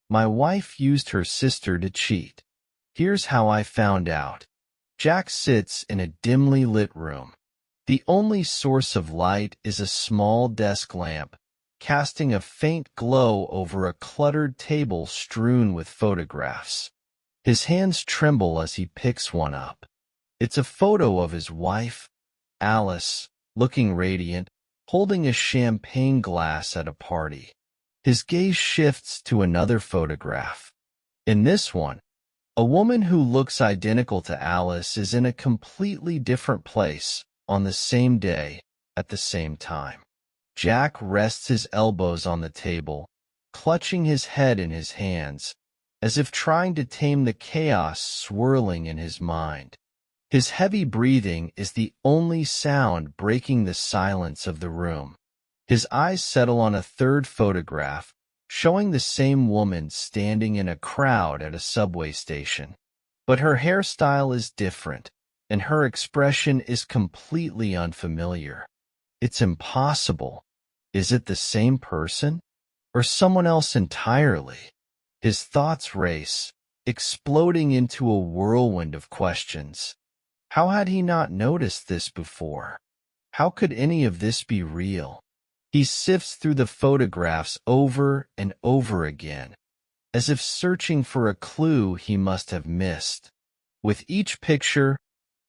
My wife used her sister to cheat. Here's how I found out. Jack sits in a dimly lit room. The only source of light is a small desk lamp, casting a faint glow over a cluttered table strewn with photographs. His hands tremble as he picks one up. It's a photo of his wife, Alice, looking radiant, holding a champagne glass at a party. His gaze shifts to another photograph. In this one, a woman who looks identical to Alice is in a completely different place, on the same day, at the same time. Jack rests his elbows on the table, clutching his head in his hands, as if trying to tame the chaos swirling in his mind. His heavy breathing is the only sound breaking the silence of the room. His eyes settle on a third photograph, showing the same woman standing in a crowd at a subway station. But her hairstyle is different, and her expression is completely unfamiliar. It's impossible. Is it the same person? Or someone else entirely? His thoughts race, exploding into a whirlwind of questions. How had he not noticed this before? How could any of this be real? He sifts through the photographs over and over again, as if searching for a clue he must have missed. With each picture,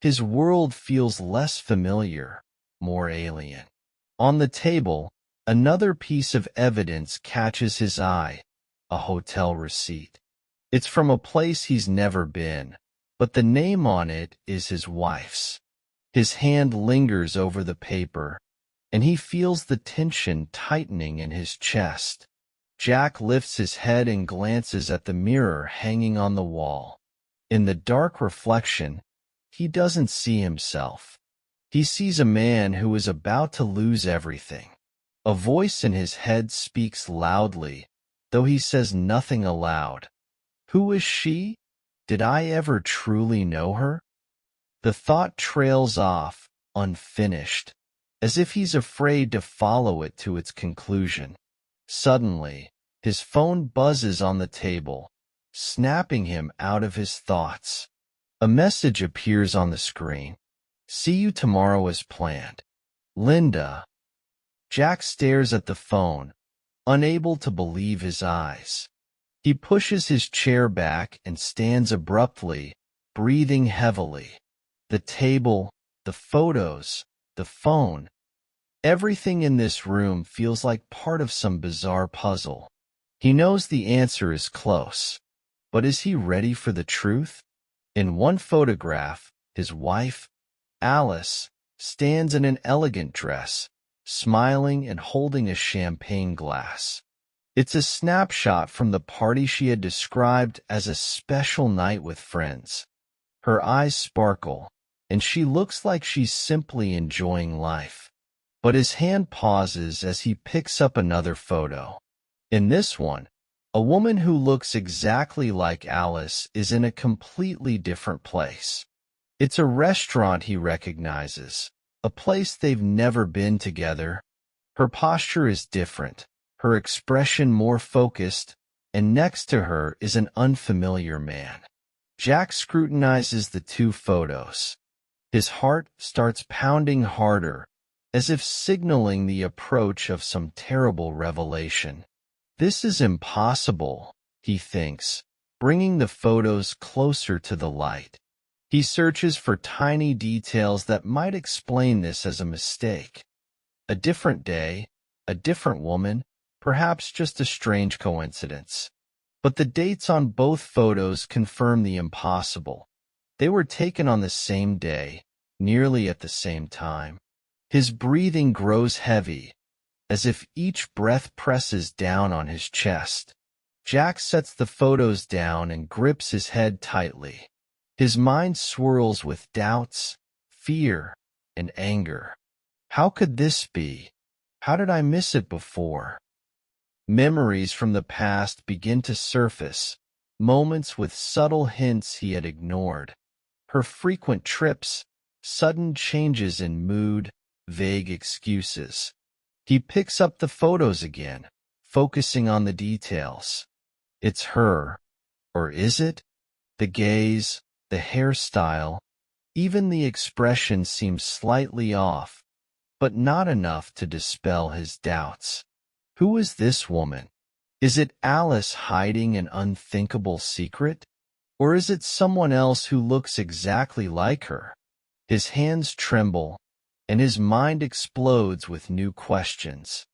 his world feels less familiar, more alien. On the table, another piece of evidence catches his eye, a hotel receipt. It's from a place he's never been, but the name on it is his wife's. His hand lingers over the paper, and he feels the tension tightening in his chest. Jack lifts his head and glances at the mirror hanging on the wall. In the dark reflection, he doesn't see himself. He sees a man who is about to lose everything. A voice in his head speaks loudly, though he says nothing aloud. Who is she? Did I ever truly know her? The thought trails off, unfinished, as if he's afraid to follow it to its conclusion. Suddenly, his phone buzzes on the table, snapping him out of his thoughts. A message appears on the screen. See you tomorrow as planned. Linda. Jack stares at the phone, unable to believe his eyes. He pushes his chair back and stands abruptly, breathing heavily. The table, the photos, the phone. Everything in this room feels like part of some bizarre puzzle. He knows the answer is close, but is he ready for the truth? In one photograph, his wife, Alice, stands in an elegant dress, smiling and holding a champagne glass. It's a snapshot from the party she had described as a special night with friends. Her eyes sparkle, and she looks like she's simply enjoying life. But his hand pauses as he picks up another photo. In this one, a woman who looks exactly like Alice is in a completely different place. It's a restaurant he recognizes, a place they've never been together. Her posture is different, her expression more focused, and next to her is an unfamiliar man. Jack scrutinizes the two photos. His heart starts pounding harder, as if signaling the approach of some terrible revelation. This is impossible, he thinks, bringing the photos closer to the light. He searches for tiny details that might explain this as a mistake. A different day, a different woman, perhaps just a strange coincidence. But the dates on both photos confirm the impossible. They were taken on the same day, nearly at the same time. His breathing grows heavy, as if each breath presses down on his chest. Jack sets the photos down and grips his head tightly. His mind swirls with doubts, fear, and anger. How could this be? How did I miss it before? Memories from the past begin to surface, moments with subtle hints he had ignored. Her frequent trips, sudden changes in mood, vague excuses. He picks up the photos again, focusing on the details. It's her. Or is it? The gaze, the hairstyle, even the expression seems slightly off, but not enough to dispel his doubts. Who is this woman? Is it Alice hiding an unthinkable secret? Or is it someone else who looks exactly like her? His hands tremble, and his mind explodes with new questions.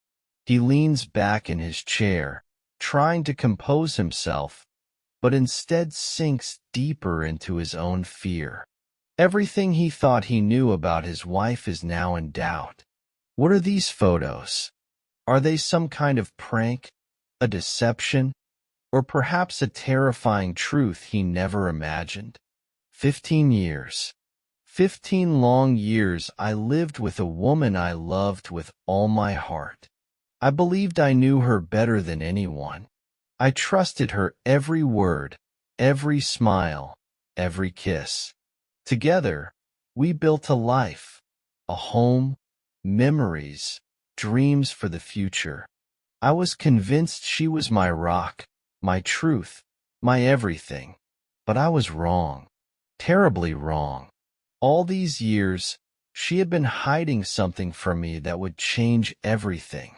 He leans back in his chair, trying to compose himself, but instead sinks deeper into his own fear. Everything he thought he knew about his wife is now in doubt. What are these photos? Are they some kind of prank, a deception, or perhaps a terrifying truth he never imagined? 15 years. 15 long years I lived with a woman I loved with all my heart. I believed I knew her better than anyone. I trusted her every word, every smile, every kiss. Together, we built a life, a home, memories, dreams for the future. I was convinced she was my rock, my truth, my everything. But I was wrong, terribly wrong. All these years, she had been hiding something from me that would change everything.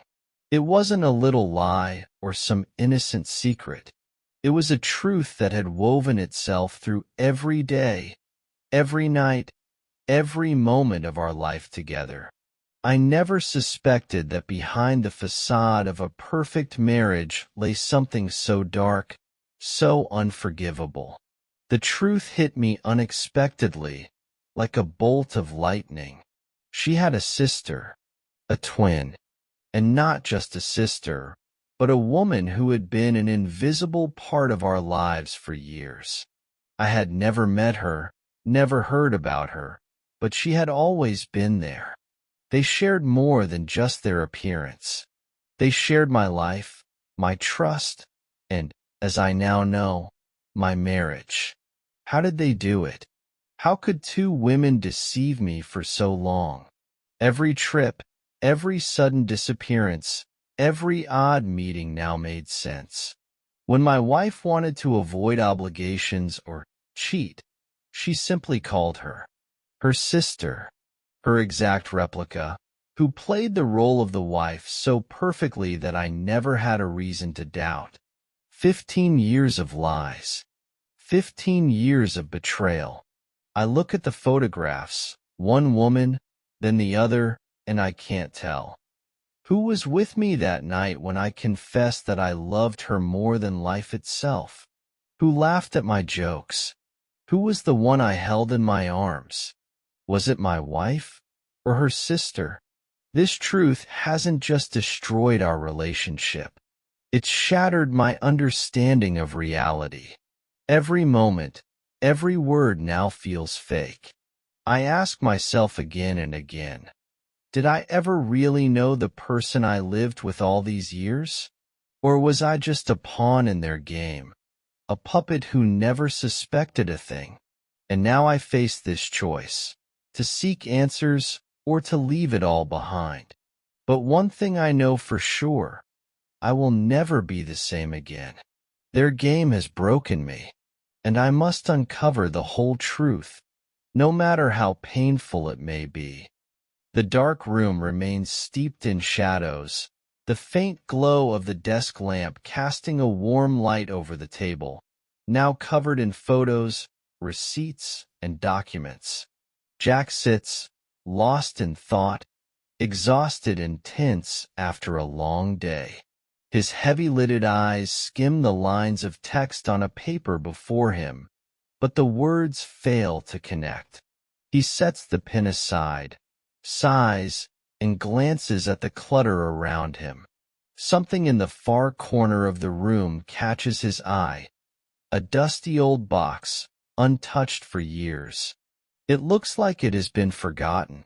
It wasn't a little lie or some innocent secret. It was a truth that had woven itself through every day, every night, every moment of our life together. I never suspected that behind the facade of a perfect marriage lay something so dark, so unforgivable. The truth hit me unexpectedly, like a bolt of lightning. She had a sister, a twin. And not just a sister, but a woman who had been an invisible part of our lives for years. I had never met her, never heard about her, but she had always been there. They shared more than just their appearance. They shared my life, my trust, and, as I now know, my marriage. How did they do it? How could two women deceive me for so long? Every trip, every sudden disappearance, every odd meeting now made sense. When my wife wanted to avoid obligations or cheat, she simply called her sister, her exact replica, who played the role of the wife so perfectly that I never had a reason to doubt. 15 years of lies. 15 years of betrayal. I look at the photographs, one woman, then the other, and I can't tell. Who was with me that night when I confessed that I loved her more than life itself? Who laughed at my jokes? Who was the one I held in my arms? Was it my wife or her sister? This truth hasn't just destroyed our relationship. It's shattered my understanding of reality. Every moment, every word now feels fake. I ask myself again and again, did I ever really know the person I lived with all these years? Or was I just a pawn in their game, a puppet who never suspected a thing? And now I face this choice, to seek answers or to leave it all behind. But one thing I know for sure, I will never be the same again. Their game has broken me, and I must uncover the whole truth, no matter how painful it may be. The dark room remains steeped in shadows, the faint glow of the desk lamp casting a warm light over the table, now covered in photos, receipts, and documents. Jack sits, lost in thought, exhausted and tense after a long day. His heavy-lidded eyes skim the lines of text on a paper before him, but the words fail to connect. He sets the pen aside, sighs, and glances at the clutter around him. Something in the far corner of the room catches his eye, a dusty old box, untouched for years. It looks like it has been forgotten.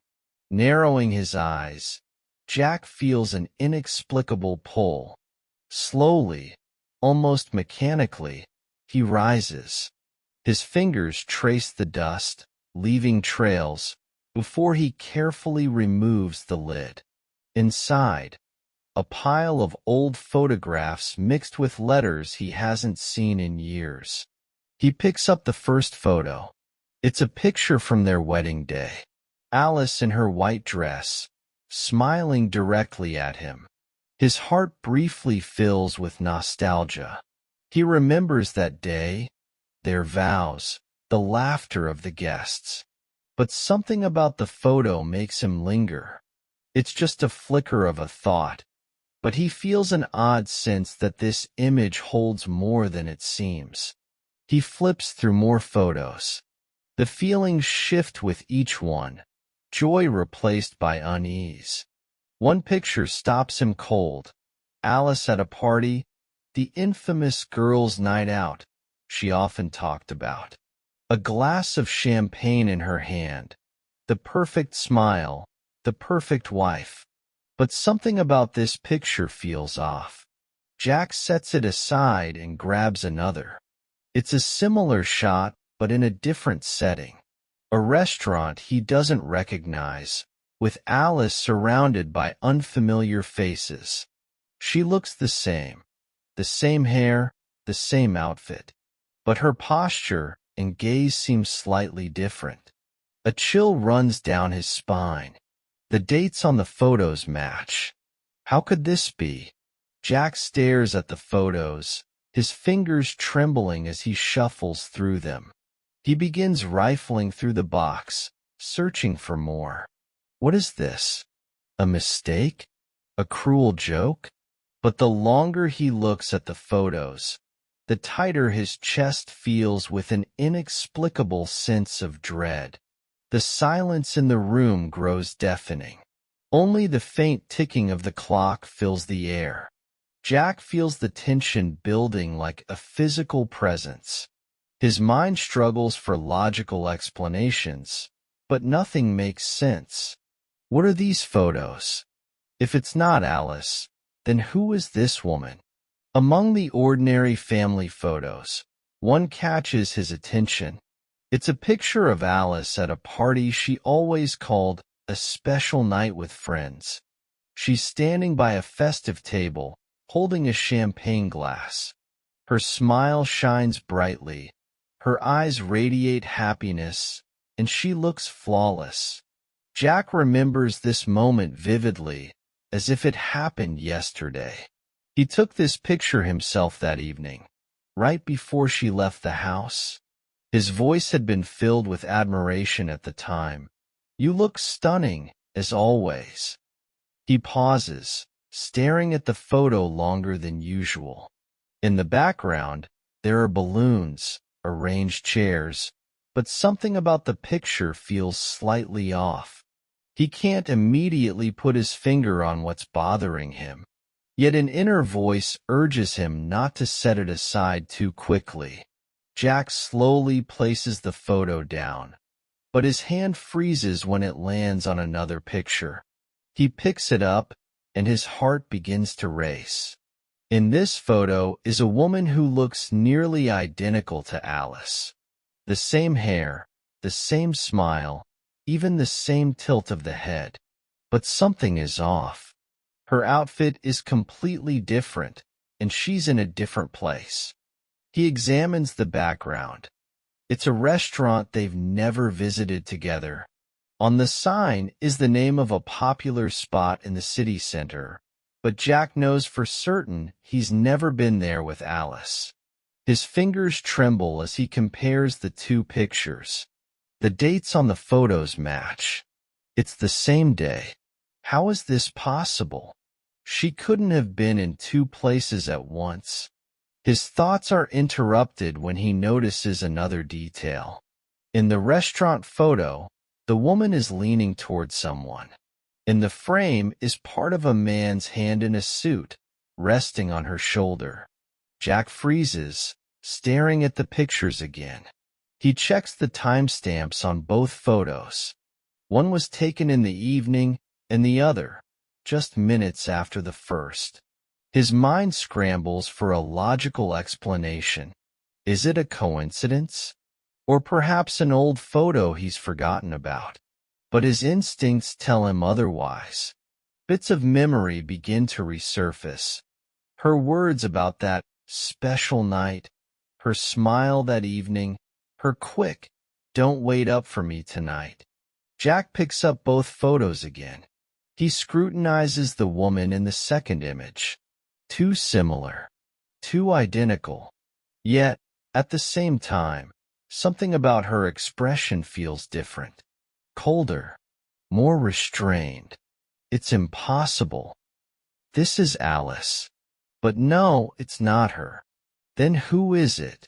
Narrowing his eyes, Jack feels an inexplicable pull. Slowly, almost mechanically, he rises. His fingers trace the dust, leaving trails, before he carefully removes the lid. Inside, a pile of old photographs mixed with letters he hasn't seen in years. He picks up the first photo. It's a picture from their wedding day. Alice in her white dress, smiling directly at him. His heart briefly fills with nostalgia. He remembers that day, their vows, the laughter of the guests. But something about the photo makes him linger. It's just a flicker of a thought, but he feels an odd sense that this image holds more than it seems. He flips through more photos. The feelings shift with each one, joy replaced by unease. One picture stops him cold. Alice at a party, the infamous girls' night out she often talked about. A glass of champagne in her hand, the perfect smile, the perfect wife. But something about this picture feels off. Jack sets it aside and grabs another. It's a similar shot, but in a different setting. A restaurant he doesn't recognize, with Alice surrounded by unfamiliar faces. She looks the same hair, the same outfit. But her posture and gaze seem slightly different. A chill runs down his spine. The dates on the photos match. How could this be? Jack stares at the photos, his fingers trembling as he shuffles through them. He begins rifling through the box, searching for more. What is this? A mistake? A cruel joke? But the longer he looks at the photos, the tighter his chest feels with an inexplicable sense of dread. The silence in the room grows deafening. Only the faint ticking of the clock fills the air. Jack feels the tension building like a physical presence. His mind struggles for logical explanations, but nothing makes sense. What are these photos? If it's not Alice, then who is this woman? Among the ordinary family photos, one catches his attention. It's a picture of Alice at a party she always called a special night with friends. She's standing by a festive table, holding a champagne glass. Her smile shines brightly, her eyes radiate happiness, and she looks flawless. Jack remembers this moment vividly, as if it happened yesterday. He took this picture himself that evening, right before she left the house. His voice had been filled with admiration at the time. "You look stunning, as always." He pauses, staring at the photo longer than usual. In the background, there are balloons, arranged chairs, but something about the picture feels slightly off. He can't immediately put his finger on what's bothering him. Yet an inner voice urges him not to set it aside too quickly. Jack slowly places the photo down, but his hand freezes when it lands on another picture. He picks it up, and his heart begins to race. In this photo is a woman who looks nearly identical to Alice. The same hair, the same smile, even the same tilt of the head. But something is off. Her outfit is completely different, and she's in a different place. He examines the background. It's a restaurant they've never visited together. On the sign is the name of a popular spot in the city center, but Jack knows for certain he's never been there with Alice. His fingers tremble as he compares the two pictures. The dates on the photos match. It's the same day. How is this possible? She couldn't have been in two places at once. His thoughts are interrupted when he notices another detail. In the restaurant photo, the woman is leaning toward someone. In the frame is part of a man's hand in a suit, resting on her shoulder. Jack freezes, staring at the pictures again. He checks the timestamps on both photos. One was taken in the evening, and the other, just minutes after the first. His mind scrambles for a logical explanation. Is it a coincidence? Or perhaps an old photo he's forgotten about? But his instincts tell him otherwise. Bits of memory begin to resurface. Her words about that special night, her smile that evening, her quick, "Don't wait up for me tonight." Jack picks up both photos again. He scrutinizes the woman in the second image. Too similar. Too identical. Yet, at the same time, something about her expression feels different. Colder. More restrained. It's impossible. This is Alice. But no, it's not her. Then who is it?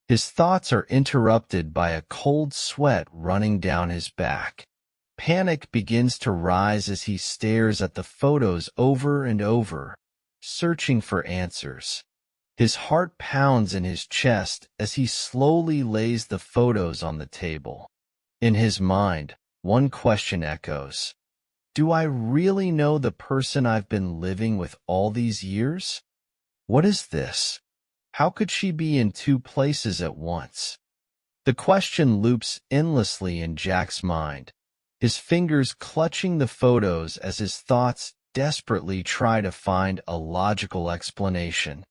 His thoughts are interrupted by a cold sweat running down his back. Panic begins to rise as he stares at the photos over and over, searching for answers. His heart pounds in his chest as he slowly lays the photos on the table. In his mind, one question echoes. Do I really know the person I've been living with all these years? What is this? How could she be in two places at once? The question loops endlessly in Jack's mind, his fingers clutching the photos as his thoughts desperately try to find a logical explanation.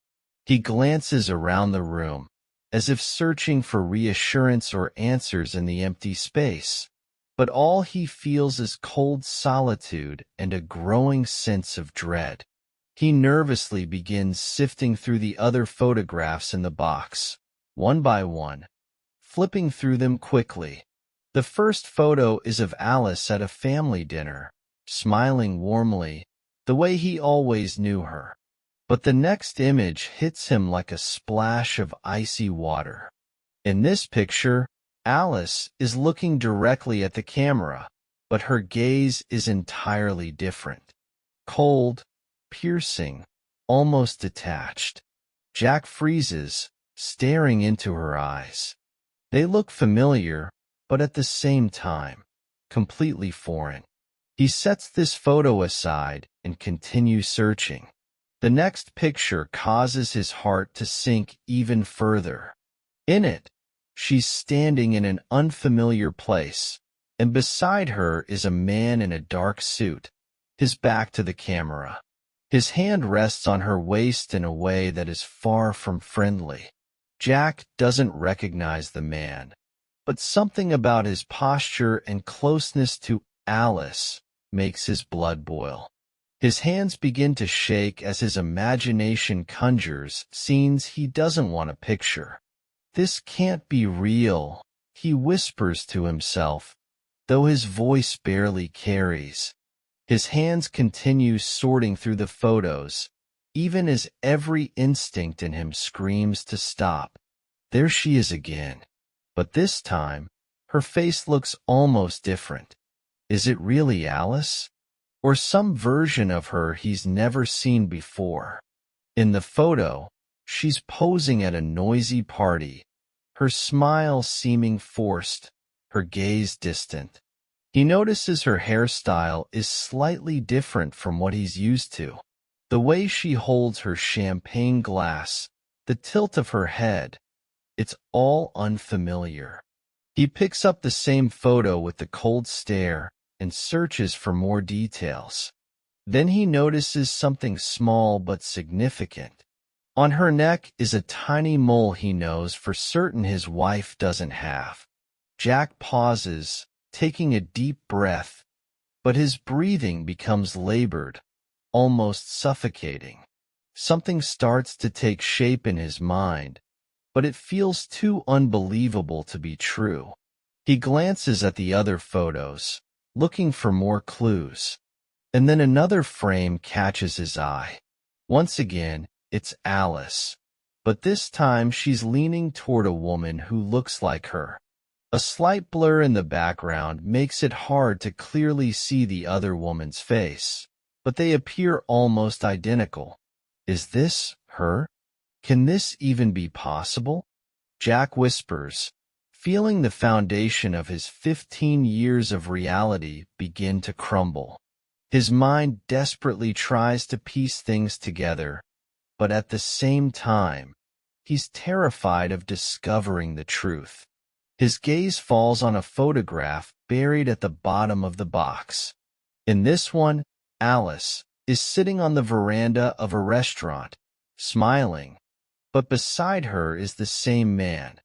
He glances around the room, as if searching for reassurance or answers in the empty space. But all he feels is cold solitude and a growing sense of dread. He nervously begins sifting through the other photographs in the box, one by one, flipping through them quickly. The first photo is of Alice at a family dinner, smiling warmly, the way he always knew her. But the next image hits him like a splash of icy water. In this picture, Alice is looking directly at the camera, but her gaze is entirely different. Cold, piercing, almost detached. Jack freezes, staring into her eyes. They look familiar, but at the same time, completely foreign. He sets this photo aside and continues searching. The next picture causes his heart to sink even further. In it, she's standing in an unfamiliar place, and beside her is a man in a dark suit, his back to the camera. His hand rests on her waist in a way that is far from friendly. Jack doesn't recognize the man, but something about his posture and closeness to Alice makes his blood boil. His hands begin to shake as his imagination conjures scenes he doesn't want to picture. This can't be real, he whispers to himself, though his voice barely carries. His hands continue sorting through the photos, even as every instinct in him screams to stop. There she is again. But this time, her face looks almost different. Is it really Alice? Or some version of her he's never seen before? In the photo, she's posing at a noisy party, her smile seeming forced, her gaze distant. He notices her hairstyle is slightly different from what he's used to. The way she holds her champagne glass, the tilt of her head, it's all unfamiliar. He picks up the same photo with the cold stare and searches for more details. Then he notices something small but significant. On her neck is a tiny mole he knows for certain his wife doesn't have. Jack pauses, taking a deep breath, but his breathing becomes labored, almost suffocating. Something starts to take shape in his mind, but it feels too unbelievable to be true. He glances at the other photos, looking for more clues. And then another frame catches his eye. Once again, it's Alice, but this time she's leaning toward a woman who looks like her. A slight blur in the background makes it hard to clearly see the other woman's face, but they appear almost identical. Is this her? Can this even be possible? Jack whispers, feeling the foundation of his 15 years of reality begin to crumble. His mind desperately tries to piece things together, but at the same time, he's terrified of discovering the truth. His gaze falls on a photograph buried at the bottom of the box. In this one, Alice, is sitting on the veranda of a restaurant, smiling, but beside her is the same man,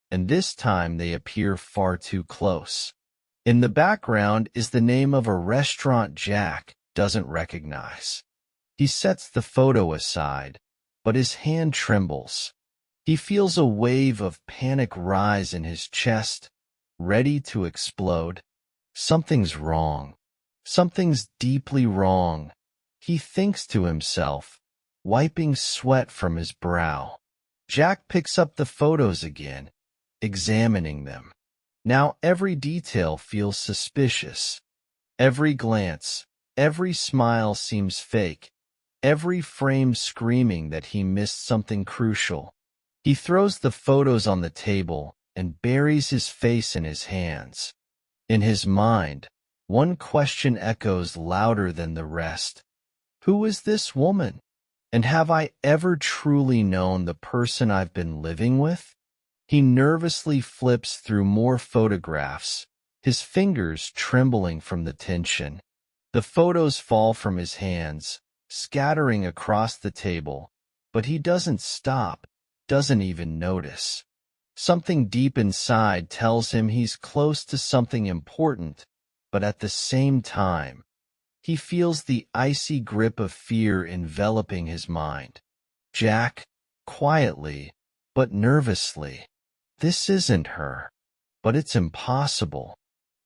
and this time they appear far too close. In the background is the name of a restaurant Jack doesn't recognize. He sets the photo aside, but his hand trembles. He feels a wave of panic rise in his chest, ready to explode. Something's wrong. Something's deeply wrong, he thinks to himself, wiping sweat from his brow. Jack picks up the photos again, examining them. Now every detail feels suspicious. Every glance, every smile seems fake, every frame screaming that he missed something crucial. He throws the photos on the table and buries his face in his hands. In his mind, one question echoes louder than the rest. Who is this woman? And have I ever truly known the person I've been living with? He nervously flips through more photographs, his fingers trembling from the tension. The photos fall from his hands, scattering across the table, but he doesn't stop, doesn't even notice. Something deep inside tells him he's close to something important, but at the same time, he feels the icy grip of fear enveloping his mind. Jack, quietly, but nervously. This isn't her. But it's impossible.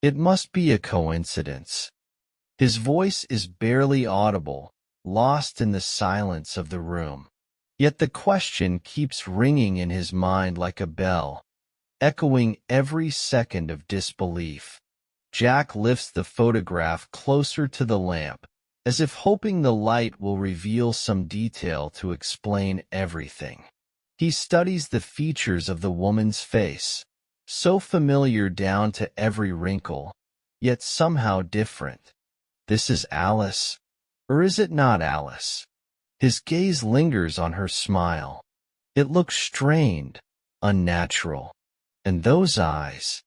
It must be a coincidence. His voice is barely audible, lost in the silence of the room. Yet the question keeps ringing in his mind like a bell, echoing every second of disbelief. Jack lifts the photograph closer to the lamp, as if hoping the light will reveal some detail to explain everything. He studies the features of the woman's face, so familiar down to every wrinkle, yet somehow different. This is Alice, or is it not Alice? His gaze lingers on her smile. It looks strained, unnatural. And those eyes,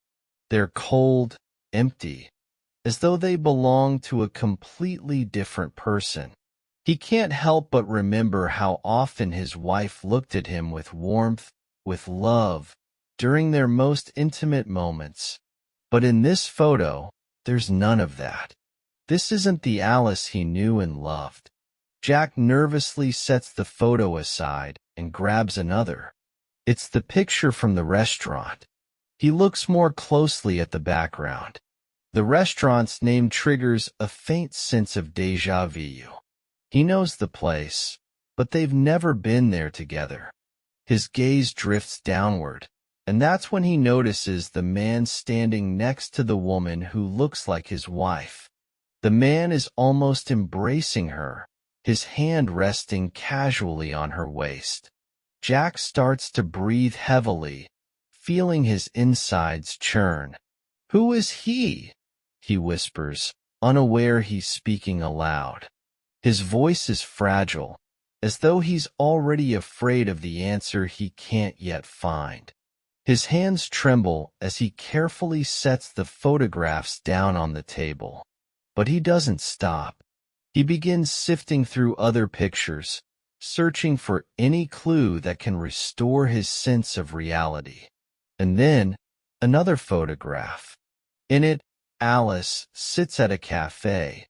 they're cold, empty, as though they belong to a completely different person. He can't help but remember how often his wife looked at him with warmth, with love, during their most intimate moments. But in this photo, there's none of that. This isn't the Alice he knew and loved. Jack nervously sets the photo aside and grabs another. It's the picture from the restaurant. He looks more closely at the background. The restaurant's name triggers a faint sense of déjà vu. He knows the place, but they've never been there together. His gaze drifts downward, and that's when he notices the man standing next to the woman who looks like his wife. The man is almost embracing her, his hand resting casually on her waist. Jack starts to breathe heavily, feeling his insides churn. "Who is he?" he whispers, unaware he's speaking aloud. His voice is fragile, as though he's already afraid of the answer he can't yet find. His hands tremble as he carefully sets the photographs down on the table. But he doesn't stop. He begins sifting through other pictures, searching for any clue that can restore his sense of reality. And then, another photograph. In it, Alice sits at a cafe,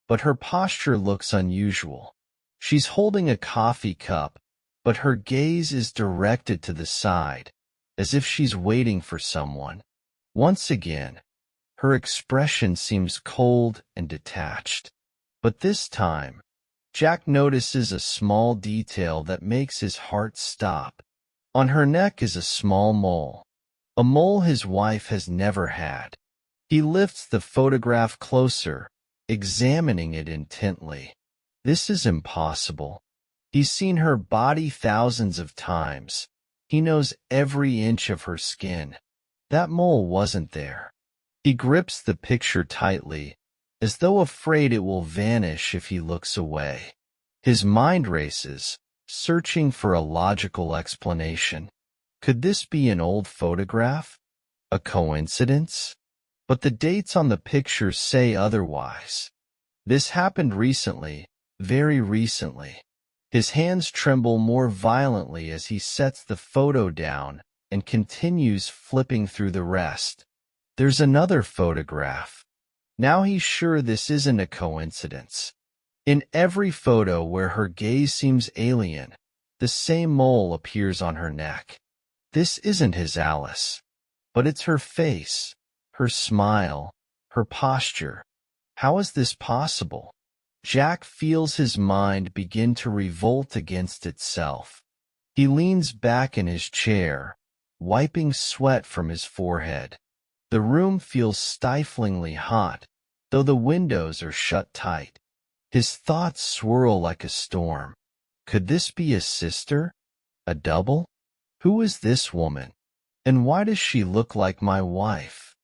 but her posture looks unusual. She's holding a coffee cup, but her gaze is directed to the side, as if she's waiting for someone. Once again, her expression seems cold and detached. But this time, Jack notices a small detail that makes his heart stop. On her neck is a small mole, a mole his wife has never had. He lifts the photograph closer, examining it intently. This is impossible. He's seen her body thousands of times. He knows every inch of her skin. That mole wasn't there. He grips the picture tightly, as though afraid it will vanish if he looks away. His mind races, searching for a logical explanation. Could this be an old photograph? A coincidence? But the dates on the picture say otherwise. This happened recently, very recently. His hands tremble more violently as he sets the photo down and continues flipping through the rest. There's another photograph. Now he's sure this isn't a coincidence. In every photo where her gaze seems alien, the same mole appears on her neck. This isn't his Alice, but it's her face, her smile, her posture. How is this possible? Jack feels his mind begin to revolt against itself. He leans back in his chair, wiping sweat from his forehead. The room feels stiflingly hot, though the windows are shut tight. His thoughts swirl like a storm. Could this be a sister? A double? Who is this woman? And why does she look like my wife?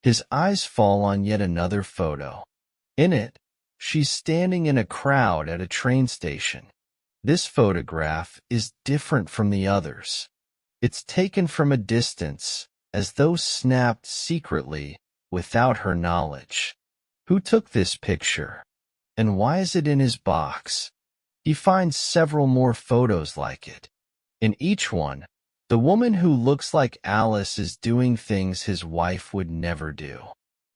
His eyes fall on yet another photo. In it, she's standing in a crowd at a train station. This photograph is different from the others. It's taken from a distance, as though snapped secretly, without her knowledge. Who took this picture? And why is it in his box? He finds several more photos like it. In each one, the woman who looks like Alice is doing things his wife would never do.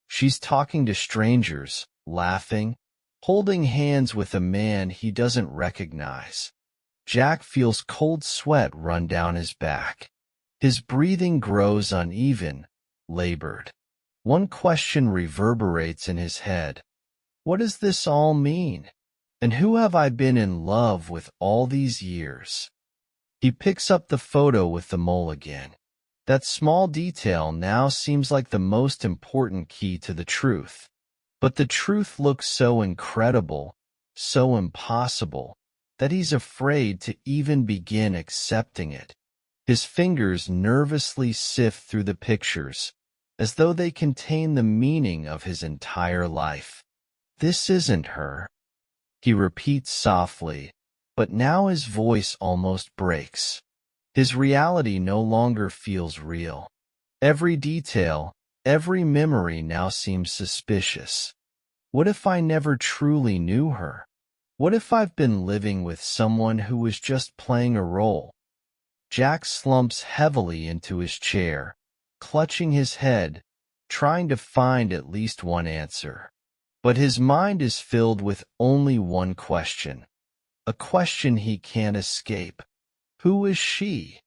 She's talking to strangers, laughing, holding hands with a man he doesn't recognize. Jack feels cold sweat run down his back. His breathing grows uneven, labored. One question reverberates in his head. What does this all mean? And who have I been in love with all these years? He picks up the photo with the mole again. That small detail now seems like the most important key to the truth. But the truth looks so incredible, so impossible, that he's afraid to even begin accepting it. His fingers nervously sift through the pictures, as though they contain the meaning of his entire life. This isn't her, he repeats softly, but now his voice almost breaks. His reality no longer feels real. Every detail, every memory now seems suspicious. What if I never truly knew her? What if I've been living with someone who was just playing a role? Jack slumps heavily into his chair, clutching his head, trying to find at least one answer. But his mind is filled with only one question, a question he can't escape. Who is she?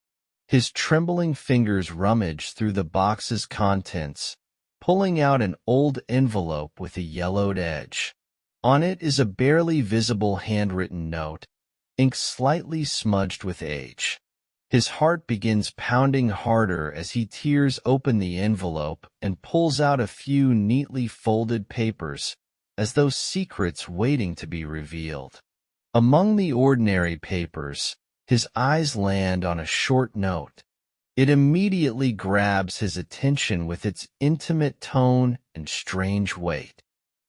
His trembling fingers rummage through the box's contents, pulling out an old envelope with a yellowed edge. On it is a barely visible handwritten note, ink slightly smudged with age. His heart begins pounding harder as he tears open the envelope and pulls out a few neatly folded papers, as though secrets waiting to be revealed. Among the ordinary papers, his eyes land on a short note. It immediately grabs his attention with its intimate tone and strange weight.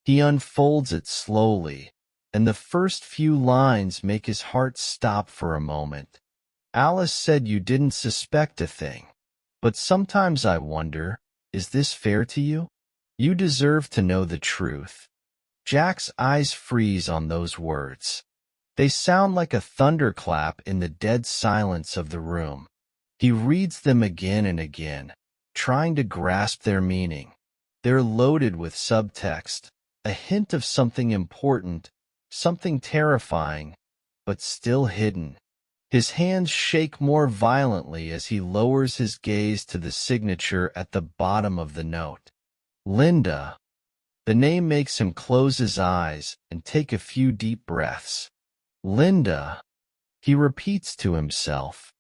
He unfolds it slowly, and the first few lines make his heart stop for a moment. Alice said you didn't suspect a thing. But sometimes I wonder, is this fair to you? You deserve to know the truth. Jack's eyes freeze on those words. They sound like a thunderclap in the dead silence of the room. He reads them again and again, trying to grasp their meaning. They're loaded with subtext, a hint of something important, something terrifying, but still hidden. His hands shake more violently as he lowers his gaze to the signature at the bottom of the note. Linda. The name makes him close his eyes and take a few deep breaths. Linda, he repeats to himself.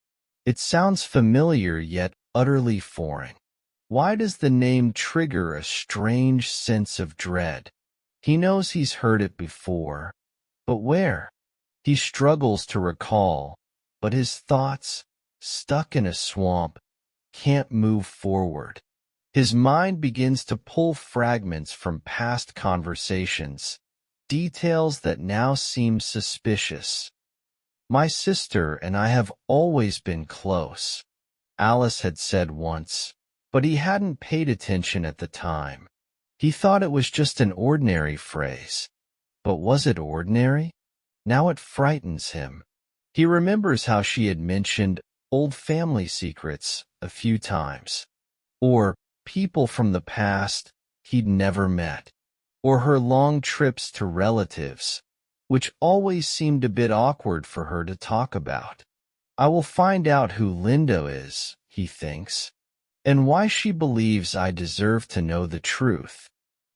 It sounds familiar yet utterly foreign. Why does the name trigger a strange sense of dread? He knows he's heard it before, but where? He struggles to recall, but his thoughts, stuck in a swamp, can't move forward. His mind begins to pull fragments from past conversations, details that now seem suspicious. My sister and I have always been close, Alice had said once, but he hadn't paid attention at the time. He thought it was just an ordinary phrase. But was it ordinary? Now it frightens him. He remembers how she had mentioned old family secrets a few times, or people from the past he'd never met, or her long trips to relatives, which always seemed a bit awkward for her to talk about. I will find out who Linda is, he thinks, and why she believes I deserve to know the truth.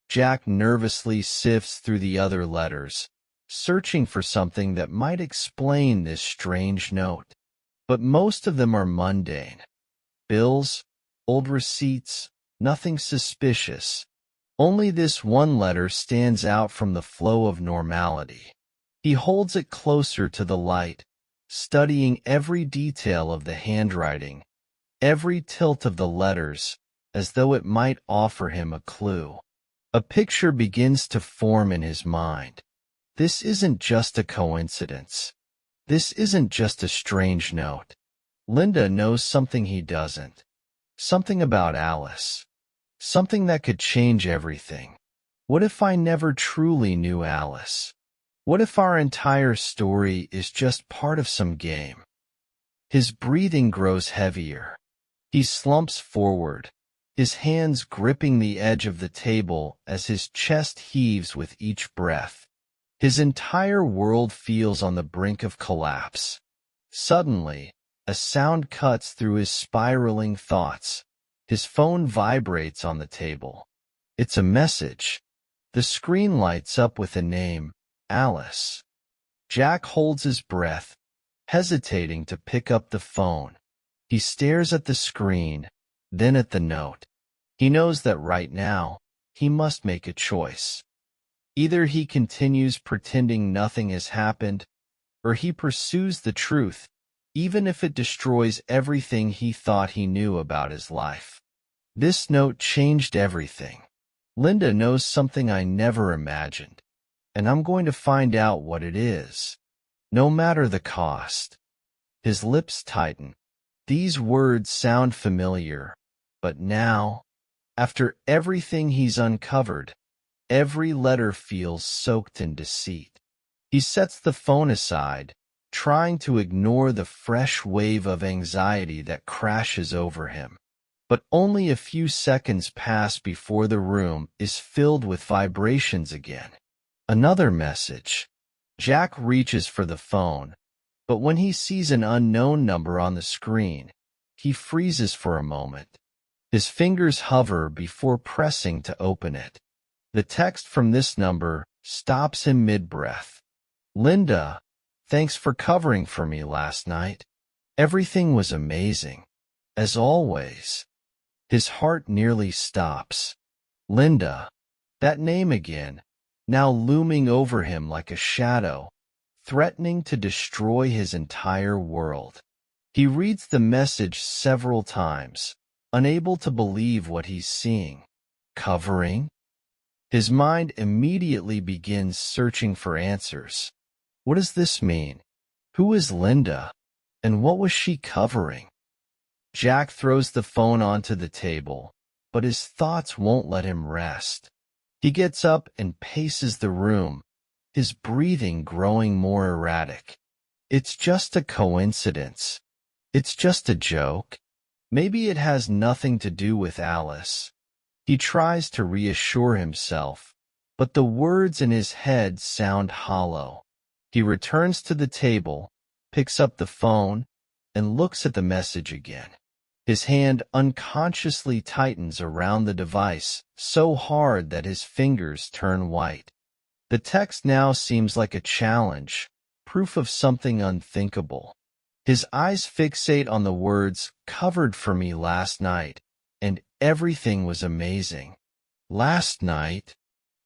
Jack nervously sifts through the other letters, searching for something that might explain this strange note. But most of them are mundane. Bills, old receipts, nothing suspicious. Only this one letter stands out from the flow of normality. He holds it closer to the light, studying every detail of the handwriting, every tilt of the letters, as though it might offer him a clue. A picture begins to form in his mind. This isn't just a coincidence. This isn't just a strange note. Linda knows something he doesn't. Something about Alice. Something that could change everything. What if I never truly knew Alice? What if our entire story is just part of some game? His breathing grows heavier. He slumps forward, his hands gripping the edge of the table as his chest heaves with each breath. His entire world feels on the brink of collapse. Suddenly, a sound cuts through his spiraling thoughts. His phone vibrates on the table. It's a message. The screen lights up with a name, Alice. Jack holds his breath, hesitating to pick up the phone. He stares at the screen, then at the note. He knows that right now, he must make a choice. Either he continues pretending nothing has happened, or he pursues the truth, even if it destroys everything he thought he knew about his life. This note changed everything. Linda knows something I never imagined, and I'm going to find out what it is, no matter the cost. His lips tighten. These words sound familiar, but now, after everything he's uncovered, every letter feels soaked in deceit. He sets the phone aside, trying to ignore the fresh wave of anxiety that crashes over him. But only a few seconds pass before the room is filled with vibrations again. Another message. Jack reaches for the phone, but when he sees an unknown number on the screen, he freezes for a moment. His fingers hover before pressing to open it. The text from this number stops him mid-breath. Linda, thanks for covering for me last night. Everything was amazing, as always. His heart nearly stops. Linda, that name again, now looming over him like a shadow, threatening to destroy his entire world. He reads the message several times, unable to believe what he's seeing. Covering? His mind immediately begins searching for answers. What does this mean? Who is Linda? And what was she covering? Jack throws the phone onto the table, but his thoughts won't let him rest. He gets up and paces the room, his breathing growing more erratic. It's just a coincidence. It's just a joke. Maybe it has nothing to do with Alice. He tries to reassure himself, but the words in his head sound hollow. He returns to the table, picks up the phone, and looks at the message again. His hand unconsciously tightens around the device so hard that his fingers turn white. The text now seems like a challenge, proof of something unthinkable. His eyes fixate on the words, covered for me last night, and everything was amazing. Last night?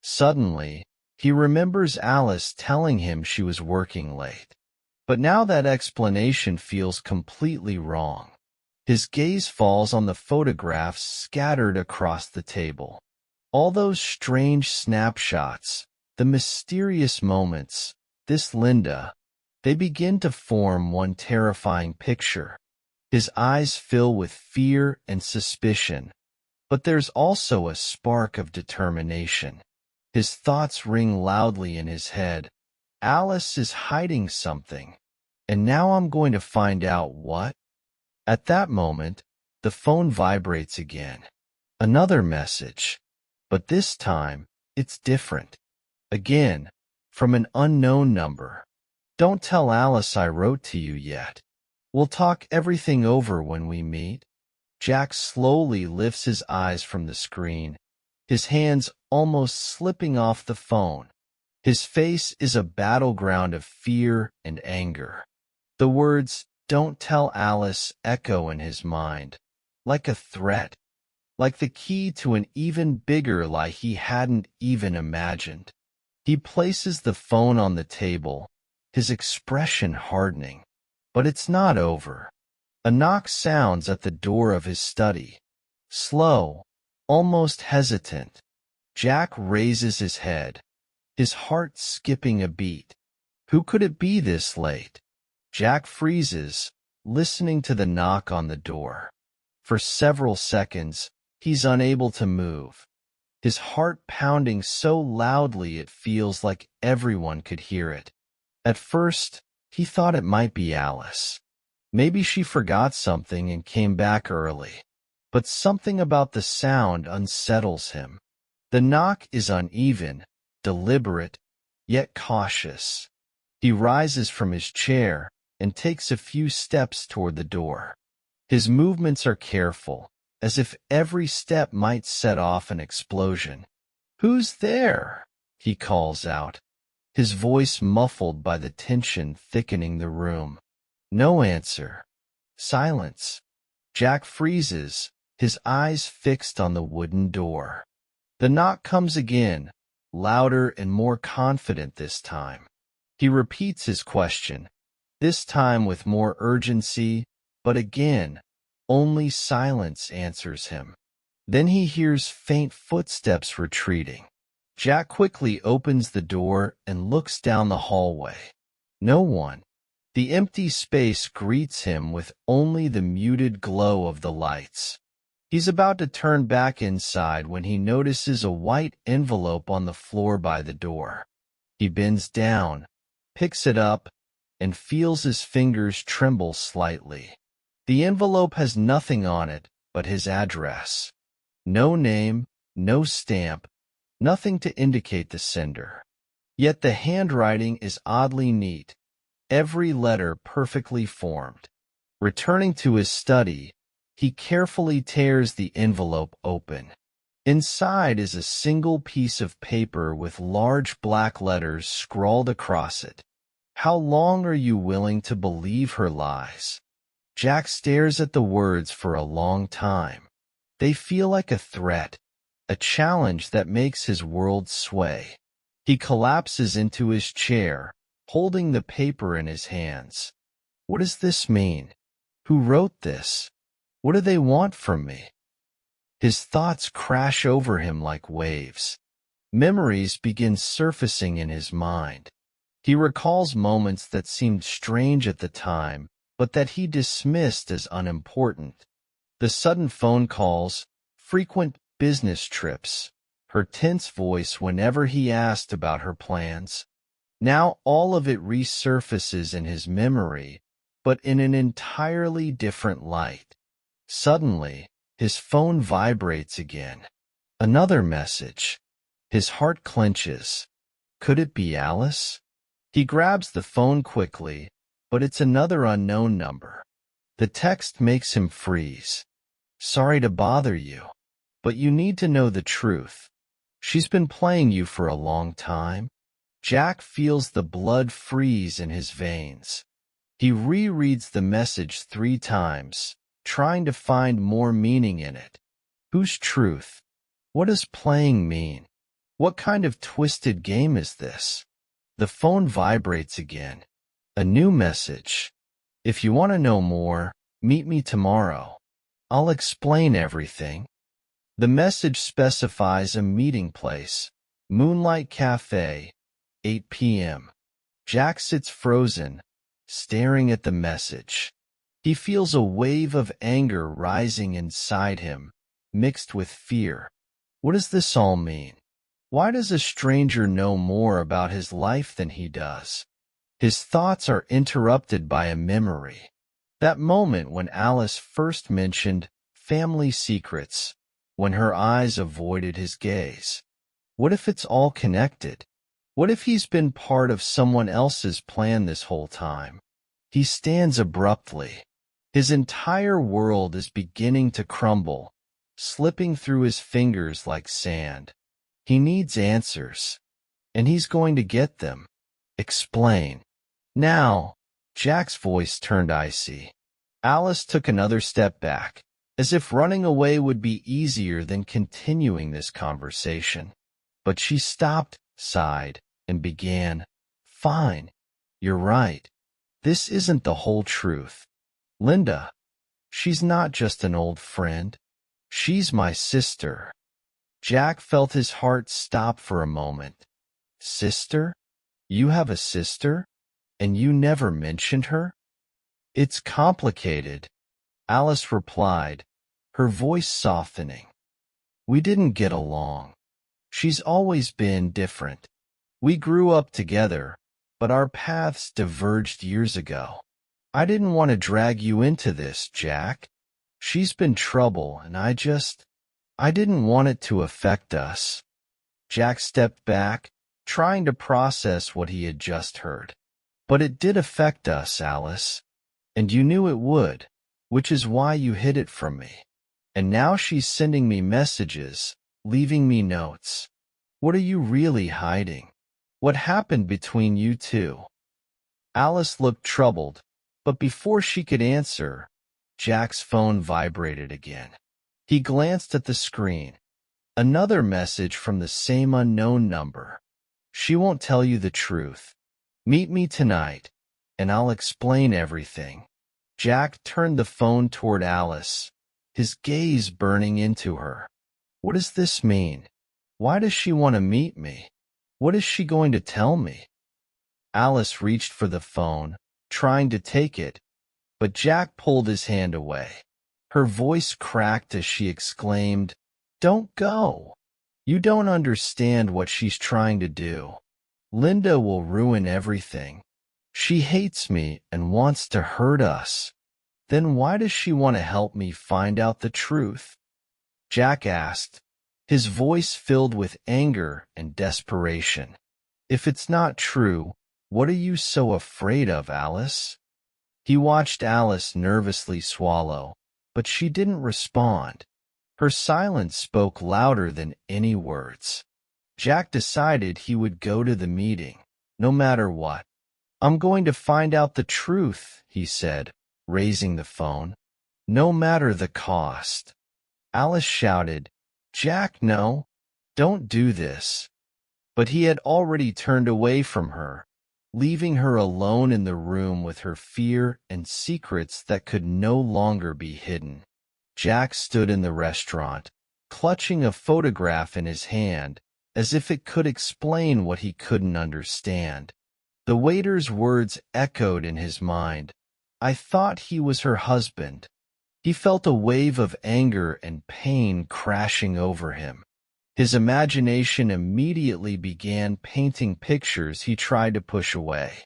Suddenly, he remembers Alice telling him she was working late. But now that explanation feels completely wrong. His gaze falls on the photographs scattered across the table. All those strange snapshots, the mysterious moments, this Linda, they begin to form one terrifying picture. His eyes fill with fear and suspicion, but there's also a spark of determination. His thoughts ring loudly in his head. Alice is hiding something, and now I'm going to find out what. At that moment, the phone vibrates again. Another message. But this time, it's different. Again, from an unknown number. Don't tell Alice I wrote to you yet. We'll talk everything over when we meet. Jack slowly lifts his eyes from the screen, his hands almost slipping off the phone. His face is a battleground of fear and anger. The words, "Don't tell Alice," echo in his mind, like a threat, like the key to an even bigger lie he hadn't even imagined. He places the phone on the table, his expression hardening. But it's not over. A knock sounds at the door of his study. Slow, almost hesitant. Jack raises his head, his heart skipping a beat. Who could it be this late? Jack freezes, listening to the knock on the door. For several seconds, he's unable to move, his heart pounding so loudly it feels like everyone could hear it. At first, he thought it might be Alice. Maybe she forgot something and came back early. But something about the sound unsettles him. The knock is uneven, deliberate, yet cautious. He rises from his chair and takes a few steps toward the door. His movements are careful, as if every step might set off an explosion. "Who's there?" he calls out, his voice muffled by the tension thickening the room. No answer. Silence. Jack freezes, his eyes fixed on the wooden door. The knock comes again, louder and more confident this time. He repeats his question, this time with more urgency, but again, only silence answers him. Then he hears faint footsteps retreating. Jack quickly opens the door and looks down the hallway. No one. The empty space greets him with only the muted glow of the lights. He's about to turn back inside when he notices a white envelope on the floor by the door. He bends down, picks it up, and feels his fingers tremble slightly. The envelope has nothing on it but his address. No name, no stamp, nothing to indicate the sender. Yet the handwriting is oddly neat, every letter perfectly formed. Returning to his study, he carefully tears the envelope open. Inside is a single piece of paper with large black letters scrawled across it. "How long are you willing to believe her lies?" Jack stares at the words for a long time. They feel like a threat, a challenge that makes his world sway. He collapses into his chair, holding the paper in his hands. What does this mean? Who wrote this? What do they want from me? His thoughts crash over him like waves. Memories begin surfacing in his mind. He recalls moments that seemed strange at the time, but that he dismissed as unimportant. The sudden phone calls, frequent business trips, her tense voice whenever he asked about her plans. Now all of it resurfaces in his memory, but in an entirely different light. Suddenly, his phone vibrates again. Another message. His heart clenches. Could it be Alice? He grabs the phone quickly, but it's another unknown number. The text makes him freeze. "Sorry to bother you, but you need to know the truth. She's been playing you for a long time." Jack feels the blood freeze in his veins. He rereads the message 3 times, trying to find more meaning in it. Whose truth? What does playing mean? What kind of twisted game is this? The phone vibrates again. A new message. "If you want to know more, meet me tomorrow. I'll explain everything." The message specifies a meeting place, Moonlight Cafe, 8 p.m. Jack sits frozen, staring at the message. He feels a wave of anger rising inside him, mixed with fear. What does this all mean? Why does a stranger know more about his life than he does? His thoughts are interrupted by a memory. That moment when Alice first mentioned family secrets, when her eyes avoided his gaze. What if it's all connected? What if he's been part of someone else's plan this whole time? He stands abruptly. His entire world is beginning to crumble, slipping through his fingers like sand. He needs answers, and he's going to get them. Explain. Now, Jack's voice turned icy. Alice took another step back, as if running away would be easier than continuing this conversation. But she stopped, sighed, and began, "Fine. You're right. This isn't the whole truth. Linda, she's not just an old friend. She's my sister." Jack felt his heart stop for a moment. Sister? You have a sister? And you never mentioned her? It's complicated, Alice replied, her voice softening. We didn't get along. She's always been different. We grew up together, but our paths diverged years ago. I didn't want to drag you into this, Jack. She's been trouble, and I didn't want it to affect us. Jack stepped back, trying to process what he had just heard. But it did affect us, Alice. And you knew it would, which is why you hid it from me. And now she's sending me messages, leaving me notes. What are you really hiding? What happened between you two? Alice looked troubled, but before she could answer, Jack's phone vibrated again. He glanced at the screen. Another message from the same unknown number. She won't tell you the truth. Meet me tonight, and I'll explain everything. Jack turned the phone toward Alice, his gaze burning into her. What does this mean? Why does she want to meet me? What is she going to tell me? Alice reached for the phone, trying to take it, but Jack pulled his hand away. Her voice cracked as she exclaimed, "Don't go. You don't understand what she's trying to do. Linda will ruin everything. She hates me and wants to hurt us. Then why does she want to help me find out the truth?" Jack asked, his voice filled with anger and desperation. "If it's not true, what are you so afraid of, Alice?" He watched Alice nervously swallow, but she didn't respond. Her silence spoke louder than any words. Jack decided he would go to the meeting, no matter what. "I'm going to find out the truth," he said, raising the phone. "No matter the cost." Alice shouted, "Jack, no. Don't do this." But he had already turned away from her, leaving her alone in the room with her fear and secrets that could no longer be hidden. Jack stood in the restaurant, clutching a photograph in his hand, as if it could explain what he couldn't understand. The waiter's words echoed in his mind. I thought he was her husband. He felt a wave of anger and pain crashing over him. His imagination immediately began painting pictures he tried to push away.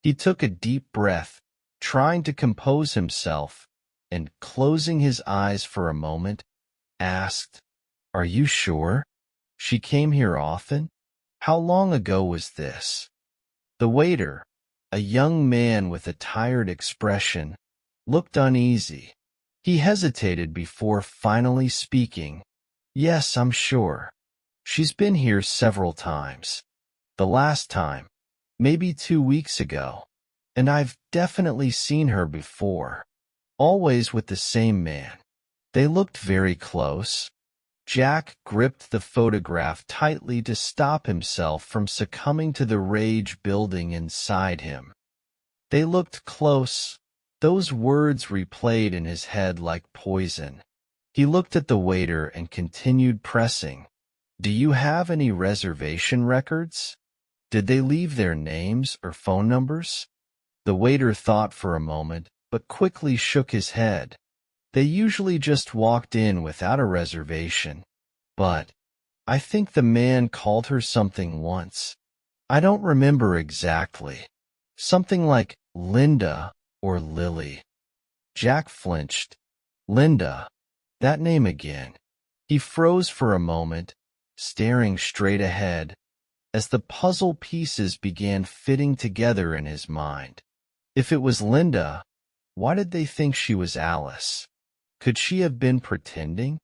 He took a deep breath, trying to compose himself, and closing his eyes for a moment, asked, "Are you sure? She came here often? How long ago was this?" The waiter, a young man with a tired expression, looked uneasy. He hesitated before finally speaking. "Yes, I'm sure. She's been here several times. The last time, maybe 2 weeks ago. And I've definitely seen her before. Always with the same man. They looked very close." Jack gripped the photograph tightly to stop himself from succumbing to the rage building inside him. They looked close. Those words replayed in his head like poison. He looked at the waiter and continued pressing. "Do you have any reservation records? Did they leave their names or phone numbers?" The waiter thought for a moment, but quickly shook his head. "They usually just walked in without a reservation. But I think the man called her something once. I don't remember exactly. Something like Linda or Lily. Jack flinched. Linda. That name again. He froze for a moment, staring straight ahead, as the puzzle pieces began fitting together in his mind. If it was Linda, why did they think she was Alice? Could she have been pretending?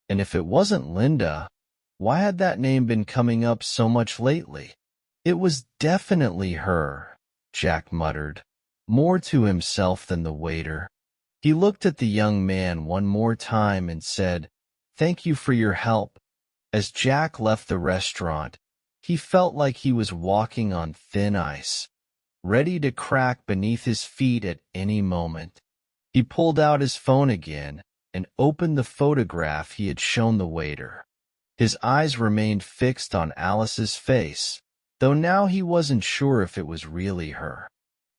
And if it wasn't Linda, why had that name been coming up so much lately? It was definitely her, Jack muttered, more to himself than the waiter. He looked at the young man one more time and said, "Thank you for your help." As Jack left the restaurant, he felt like he was walking on thin ice, ready to crack beneath his feet at any moment. He pulled out his phone again and opened the photograph he had shown the waiter. His eyes remained fixed on Alice's face, though now he wasn't sure if it was really her.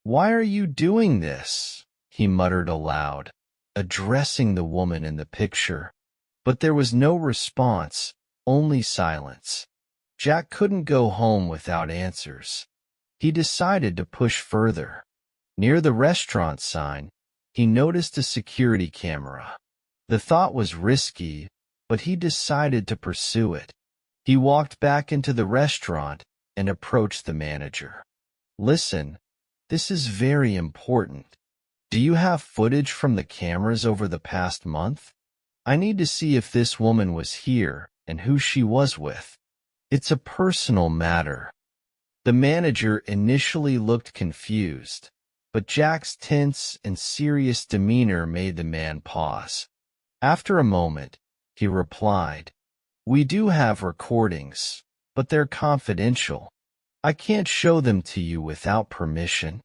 "Why are you doing this?" he muttered aloud, addressing the woman in the picture. But there was no response, only silence. Jack couldn't go home without answers. He decided to push further. Near the restaurant sign, he noticed a security camera. The thought was risky, but he decided to pursue it. He walked back into the restaurant and approached the manager. "Listen, this is very important. Do you have footage from the cameras over the past month? I need to see if this woman was here and who she was with. It's a personal matter." The manager initially looked confused, but Jack's tense and serious demeanor made the man pause. After a moment, he replied, "We do have recordings, but they're confidential. I can't show them to you without permission."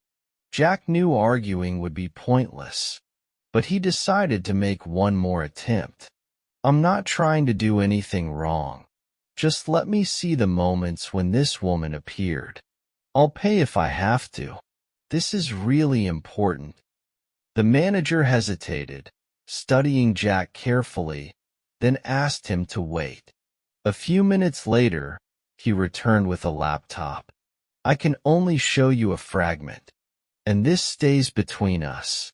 Jack knew arguing would be pointless, but he decided to make one more attempt. "I'm not trying to do anything wrong. Just let me see the moments when this woman appeared. I'll pay if I have to. This is really important." The manager hesitated, studying Jack carefully, then asked him to wait. A few minutes later, he returned with a laptop. "I can only show you a fragment, and this stays between us."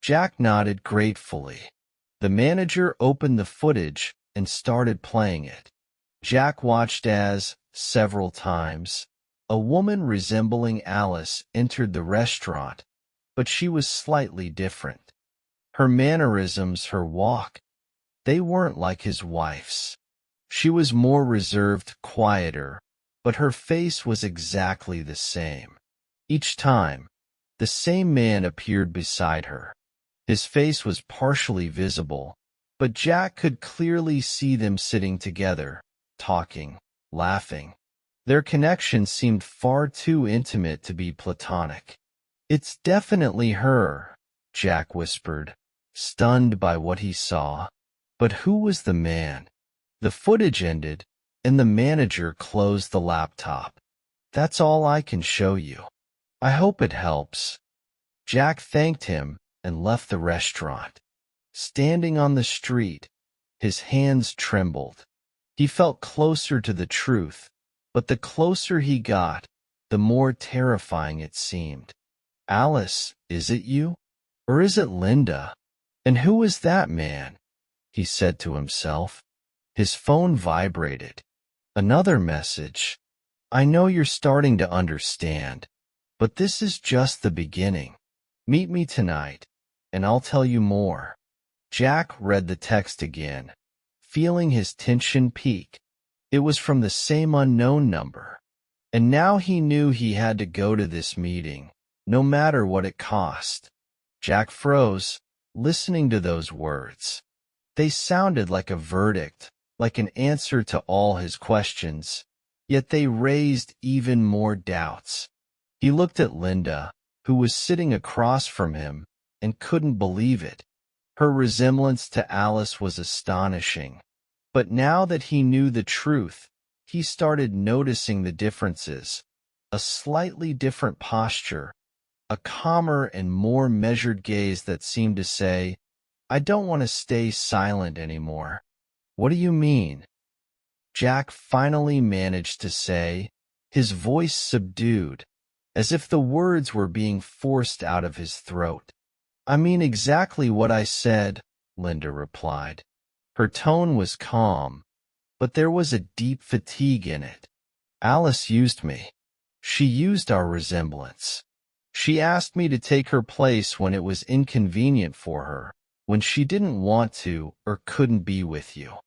Jack nodded gratefully. The manager opened the footage and started playing it. Jack watched as, several times, a woman resembling Alice entered the restaurant, but she was slightly different. Her mannerisms, her walk, they weren't like his wife's. She was more reserved, quieter, but her face was exactly the same. Each time, the same man appeared beside her. His face was partially visible, but Jack could clearly see them sitting together, talking, laughing. Their connection seemed far too intimate to be platonic. "It's definitely her," Jack whispered, stunned by what he saw. But who was the man? The footage ended, and the manager closed the laptop. "That's all I can show you. I hope it helps." Jack thanked him and left the restaurant. Standing on the street, his hands trembled. He felt closer to the truth, but the closer he got, the more terrifying it seemed. "Alice, is it you? Or is it Linda? And who is that man?" he said to himself. His phone vibrated. Another message. "I know you're starting to understand, but this is just the beginning. Meet me tonight, and I'll tell you more." Jack read the text again, feeling his tension peak. It was from the same unknown number. And now he knew he had to go to this meeting, no matter what it cost. Jack froze, listening to those words. They sounded like a verdict, like an answer to all his questions, yet they raised even more doubts. He looked at Linda, who was sitting across from him, and couldn't believe it. Her resemblance to Alice was astonishing. But now that he knew the truth, he started noticing the differences. A slightly different posture, a calmer and more measured gaze that seemed to say, "I don't want to stay silent anymore." "What do you mean?" Jack finally managed to say, his voice subdued, as if the words were being forced out of his throat. "I mean exactly what I said," Linda replied. Her tone was calm, but there was a deep fatigue in it. "Alice used me. She used our resemblance. She asked me to take her place when it was inconvenient for her, when she didn't want to or couldn't be with you."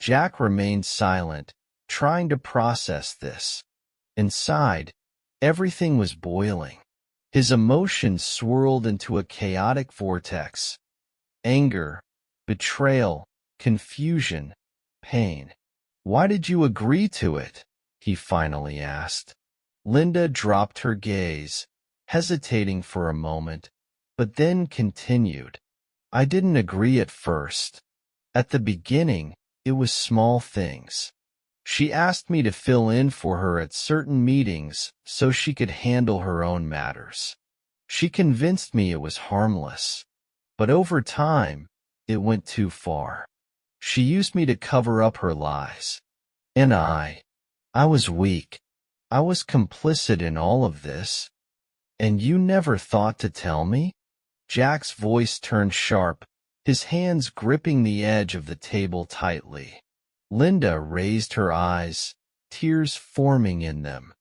Jack remained silent, trying to process this. Inside, everything was boiling. His emotions swirled into a chaotic vortex. Anger, betrayal, confusion, pain. "Why did you agree to it?" he finally asked. Linda dropped her gaze, hesitating for a moment, but then continued. "I didn't agree at first. At the beginning, it was small things. She asked me to fill in for her at certain meetings so she could handle her own matters. She convinced me it was harmless. But over time, it went too far. She used me to cover up her lies. And I was weak. I was complicit in all of this. And you never thought to tell me?" Jack's voice turned sharp, his hands gripping the edge of the table tightly. Linda raised her eyes, tears forming in them.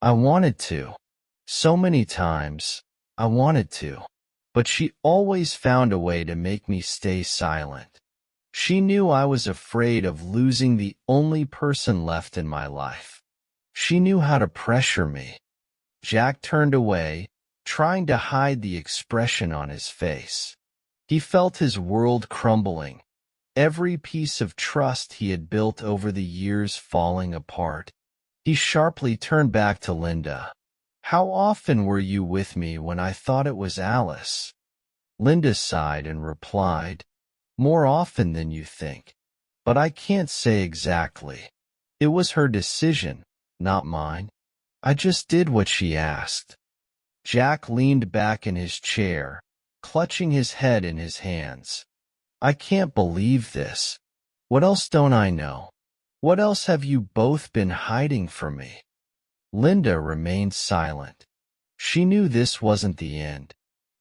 "I wanted to. So many times, I wanted to. But she always found a way to make me stay silent. She knew I was afraid of losing the only person left in my life. She knew how to pressure me." Jack turned away, trying to hide the expression on his face. He felt his world crumbling, every piece of trust he had built over the years falling apart. He sharply turned back to Linda. "How often were you with me when I thought it was Alice?" Linda sighed and replied, "More often than you think. But I can't say exactly. It was her decision, not mine. I just did what she asked." Jack leaned back in his chair, clutching his head in his hands. "I can't believe this. What else don't I know? What else have you both been hiding from me?" Linda remained silent. She knew this wasn't the end,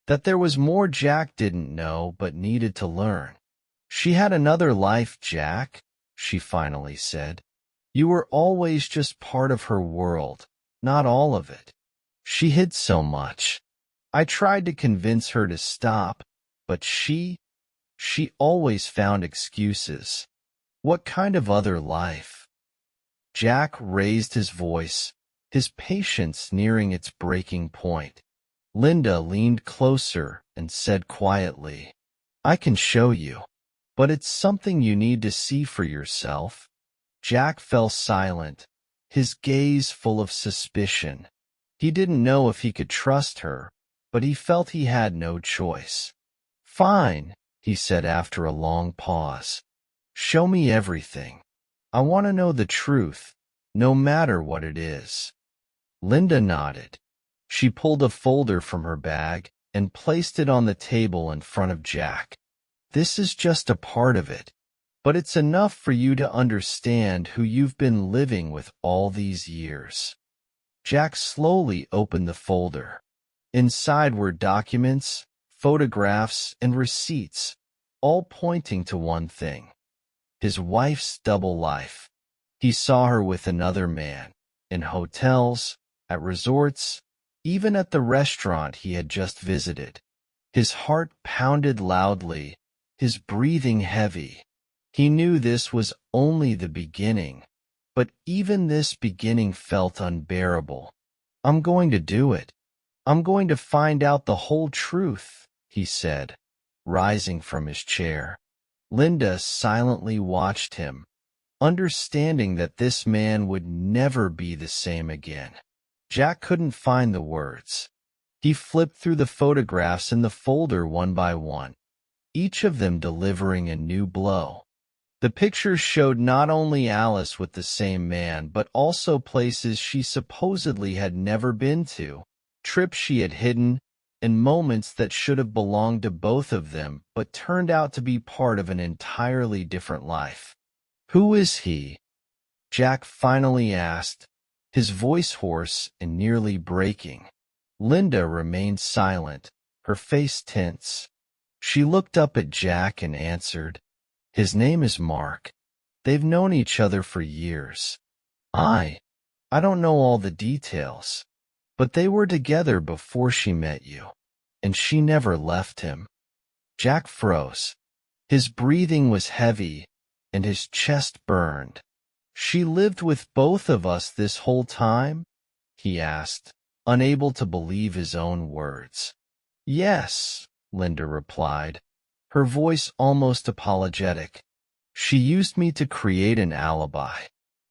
that there was more Jack didn't know but needed to learn. "She had another life, Jack," she finally said. "You were always just part of her world, not all of it. She hid so much. I tried to convince her to stop, but she always found excuses. What kind of other life?" Jack raised his voice, his patience nearing its breaking point. Linda leaned closer and said quietly, "I can show you, but it's something you need to see for yourself." Jack fell silent, his gaze full of suspicion. He didn't know if he could trust her, but he felt he had no choice. "Fine," he said after a long pause. "Show me everything. I want to know the truth, no matter what it is." Linda nodded. She pulled a folder from her bag and placed it on the table in front of Jack. "This is just a part of it, but it's enough for you to understand who you've been living with all these years." Jack slowly opened the folder. Inside were documents, photographs, and receipts, all pointing to one thing: his wife's double life. He saw her with another man, in hotels, at resorts, even at the restaurant he had just visited. His heart pounded loudly, his breathing heavy. He knew this was only the beginning, but even this beginning felt unbearable. "I'm going to do it. I'm going to find out the whole truth," he said, rising from his chair. Linda silently watched him, understanding that this man would never be the same again. Jack couldn't find the words. He flipped through the photographs in the folder one by one, each of them delivering a new blow. The pictures showed not only Alice with the same man, but also places she supposedly had never been to, trips she had hidden, and moments that should have belonged to both of them but turned out to be part of an entirely different life. "Who is he?" Jack finally asked, his voice hoarse and nearly breaking. Linda remained silent, her face tense. She looked up at Jack and answered, "His name is Mark. They've known each other for years. I don't know all the details, but they were together before she met you, and she never left him." Jack froze. His breathing was heavy, and his chest burned. "She lived with both of us this whole time?" he asked, unable to believe his own words. "Yes," Linda replied, her voice almost apologetic. "She used me to create an alibi.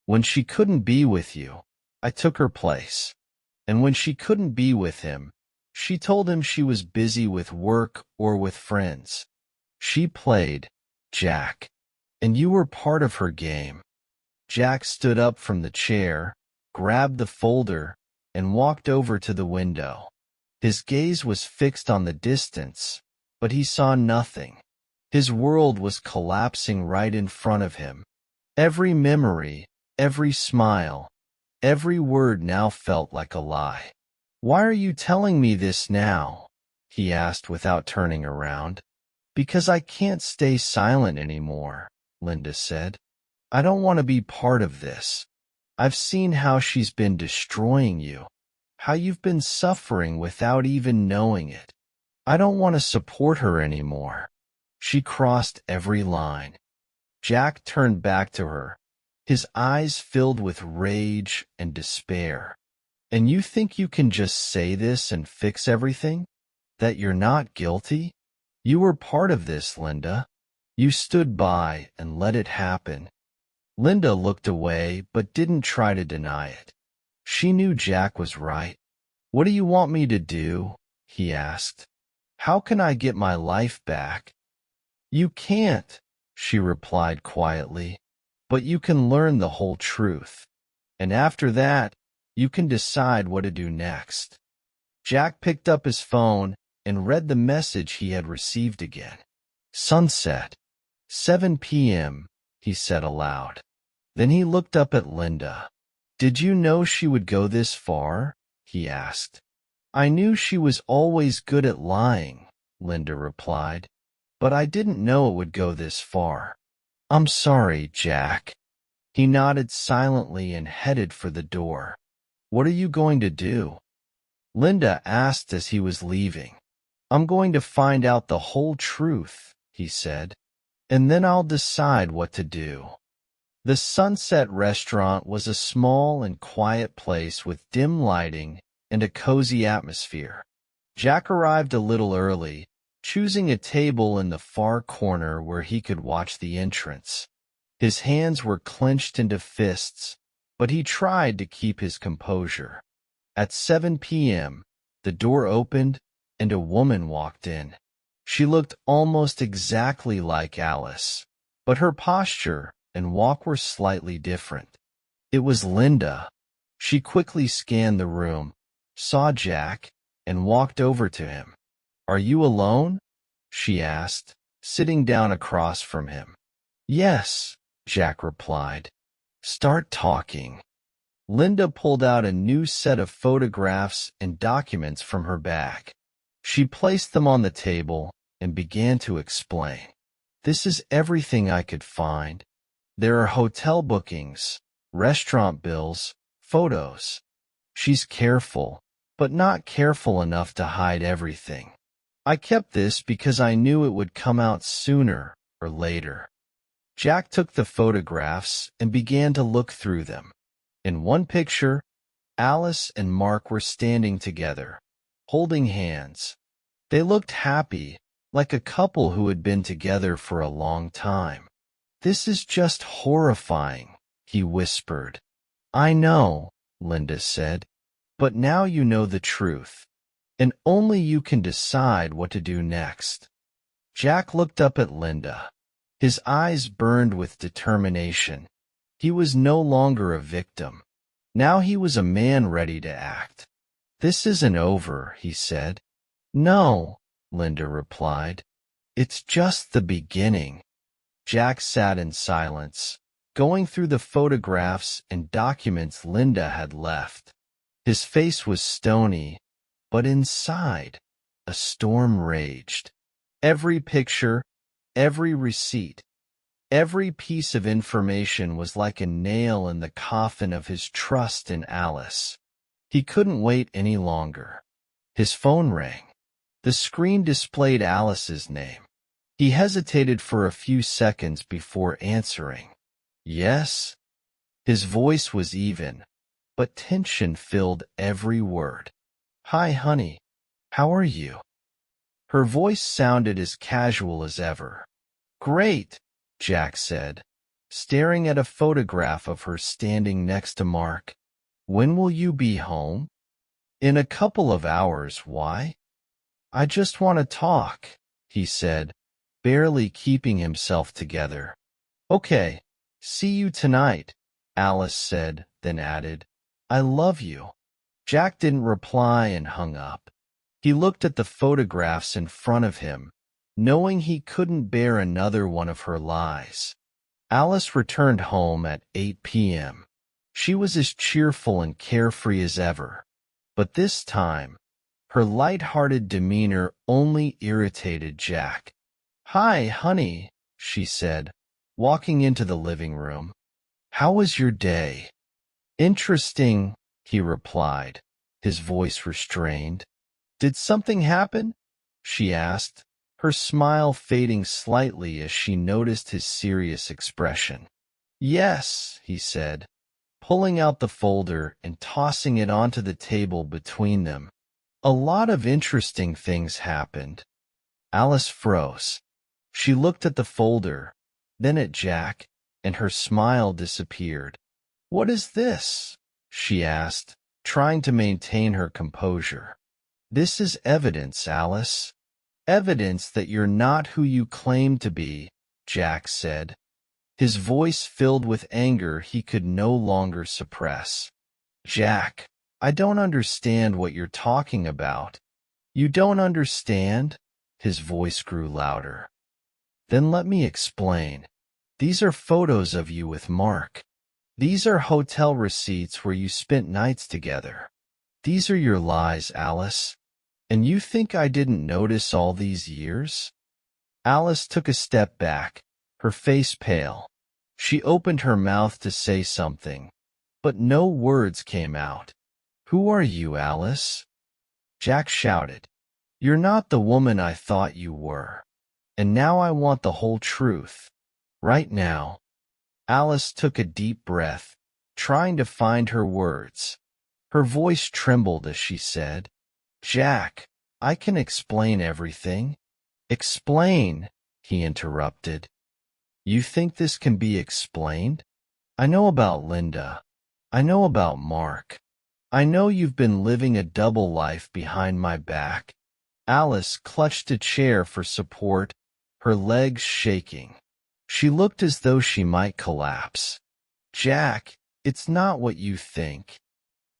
When she couldn't be with you, I took her place. And when she couldn't be with him, she told him she was busy with work or with friends. She played, Jack, and you were part of her game." Jack stood up from the chair, grabbed the folder, and walked over to the window. His gaze was fixed on the distance, but he saw nothing. His world was collapsing right in front of him. Every memory, every smile, every word now felt like a lie. "Why are you telling me this now?" he asked without turning around. "Because I can't stay silent anymore," Linda said. "I don't want to be part of this. I've seen how she's been destroying you, how you've been suffering without even knowing it. I don't want to support her anymore." She crossed every line. Jack turned back to her, his eyes filled with rage and despair. "And you think you can just say this and fix everything? That you're not guilty? You were part of this, Linda. You stood by and let it happen." Linda looked away but didn't try to deny it. She knew Jack was right. "What do you want me to do?" he asked. "How can I get my life back?" "You can't," she replied quietly, "but you can learn the whole truth. And after that, you can decide what to do next." Jack picked up his phone and read the message he had received again. "Sunset. 7 p.m., he said aloud. Then he looked up at Linda. "Did you know she would go this far?" he asked. "I knew she was always good at lying," Linda replied, "but I didn't know it would go this far." "I'm sorry, Jack." He nodded silently and headed for the door. "What are you going to do?" Linda asked as he was leaving. "I'm going to find out the whole truth," he said, "and then I'll decide what to do." The Sunset Restaurant was a small and quiet place with dim lighting and a cozy atmosphere. Jack arrived a little early, choosing a table in the far corner where he could watch the entrance. His hands were clenched into fists, but he tried to keep his composure. At 7 p.m., the door opened and a woman walked in. She looked almost exactly like Alice, but her posture and walk were slightly different. It was Linda. She quickly scanned the room, saw Jack, and walked over to him. "Are you alone?" she asked, sitting down across from him. "Yes," Jack replied. "Start talking." Linda pulled out a new set of photographs and documents from her bag. She placed them on the table and began to explain. "This is everything I could find. There are hotel bookings, restaurant bills, photos." She's careful, but not careful enough to hide everything. "I kept this because I knew it would come out sooner or later." Jack took the photographs and began to look through them. In one picture, Alice and Mark were standing together, holding hands. They looked happy, like a couple who had been together for a long time. "This is just horrifying," he whispered. "I know," Linda said, "but now you know the truth, and only you can decide what to do next." Jack looked up at Linda. His eyes burned with determination. He was no longer a victim. Now he was a man ready to act. "This isn't over," he said. "No," Linda replied. "It's just the beginning." Jack sat in silence, going through the photographs and documents Linda had left. His face was stony, but inside, a storm raged. Every picture, every receipt, every piece of information was like a nail in the coffin of his trust in Alice. He couldn't wait any longer. His phone rang. The screen displayed Alice's name. He hesitated for a few seconds before answering. Yes? His voice was even, but tension filled every word. Hi, honey. How are you? Her voice sounded as casual as ever. Great, Jack said, staring at a photograph of her standing next to Mark. When will you be home? In a couple of hours. Why? I just want to talk, he said, barely keeping himself together. Okay, see you tonight, Alice said, then added, I love you. Jack didn't reply and hung up. He looked at the photographs in front of him, knowing he couldn't bear another one of her lies. Alice returned home at 8 p.m. She was as cheerful and carefree as ever, but this time, her light-hearted demeanor only irritated Jack. Hi, honey, she said, walking into the living room. How was your day? Interesting, he replied, his voice restrained. Did something happen? She asked, her smile fading slightly as she noticed his serious expression. Yes, he said, pulling out the folder and tossing it onto the table between them. A lot of interesting things happened. Alice froze. She looked at the folder, then at Jack, and her smile disappeared. What is this? She asked, trying to maintain her composure. This is evidence, Alice. Evidence that you're not who you claim to be, Jack said, his voice filled with anger he could no longer suppress. Jack, I don't understand what you're talking about. You don't understand? His voice grew louder. Then let me explain. These are photos of you with Mark. These are hotel receipts where you spent nights together. These are your lies, Alice. And you think I didn't notice all these years? Alice took a step back, her face pale. She opened her mouth to say something, but no words came out. Who are you, Alice? Jack shouted. You're not the woman I thought you were. And now I want the whole truth. Right now. Alice took a deep breath, trying to find her words. Her voice trembled as she said, Jack, I can explain everything. Explain, he interrupted. You think this can be explained? I know about Linda. I know about Mark. I know you've been living a double life behind my back. Alice clutched a chair for support, her legs shaking. She looked as though she might collapse. Jack, it's not what you think.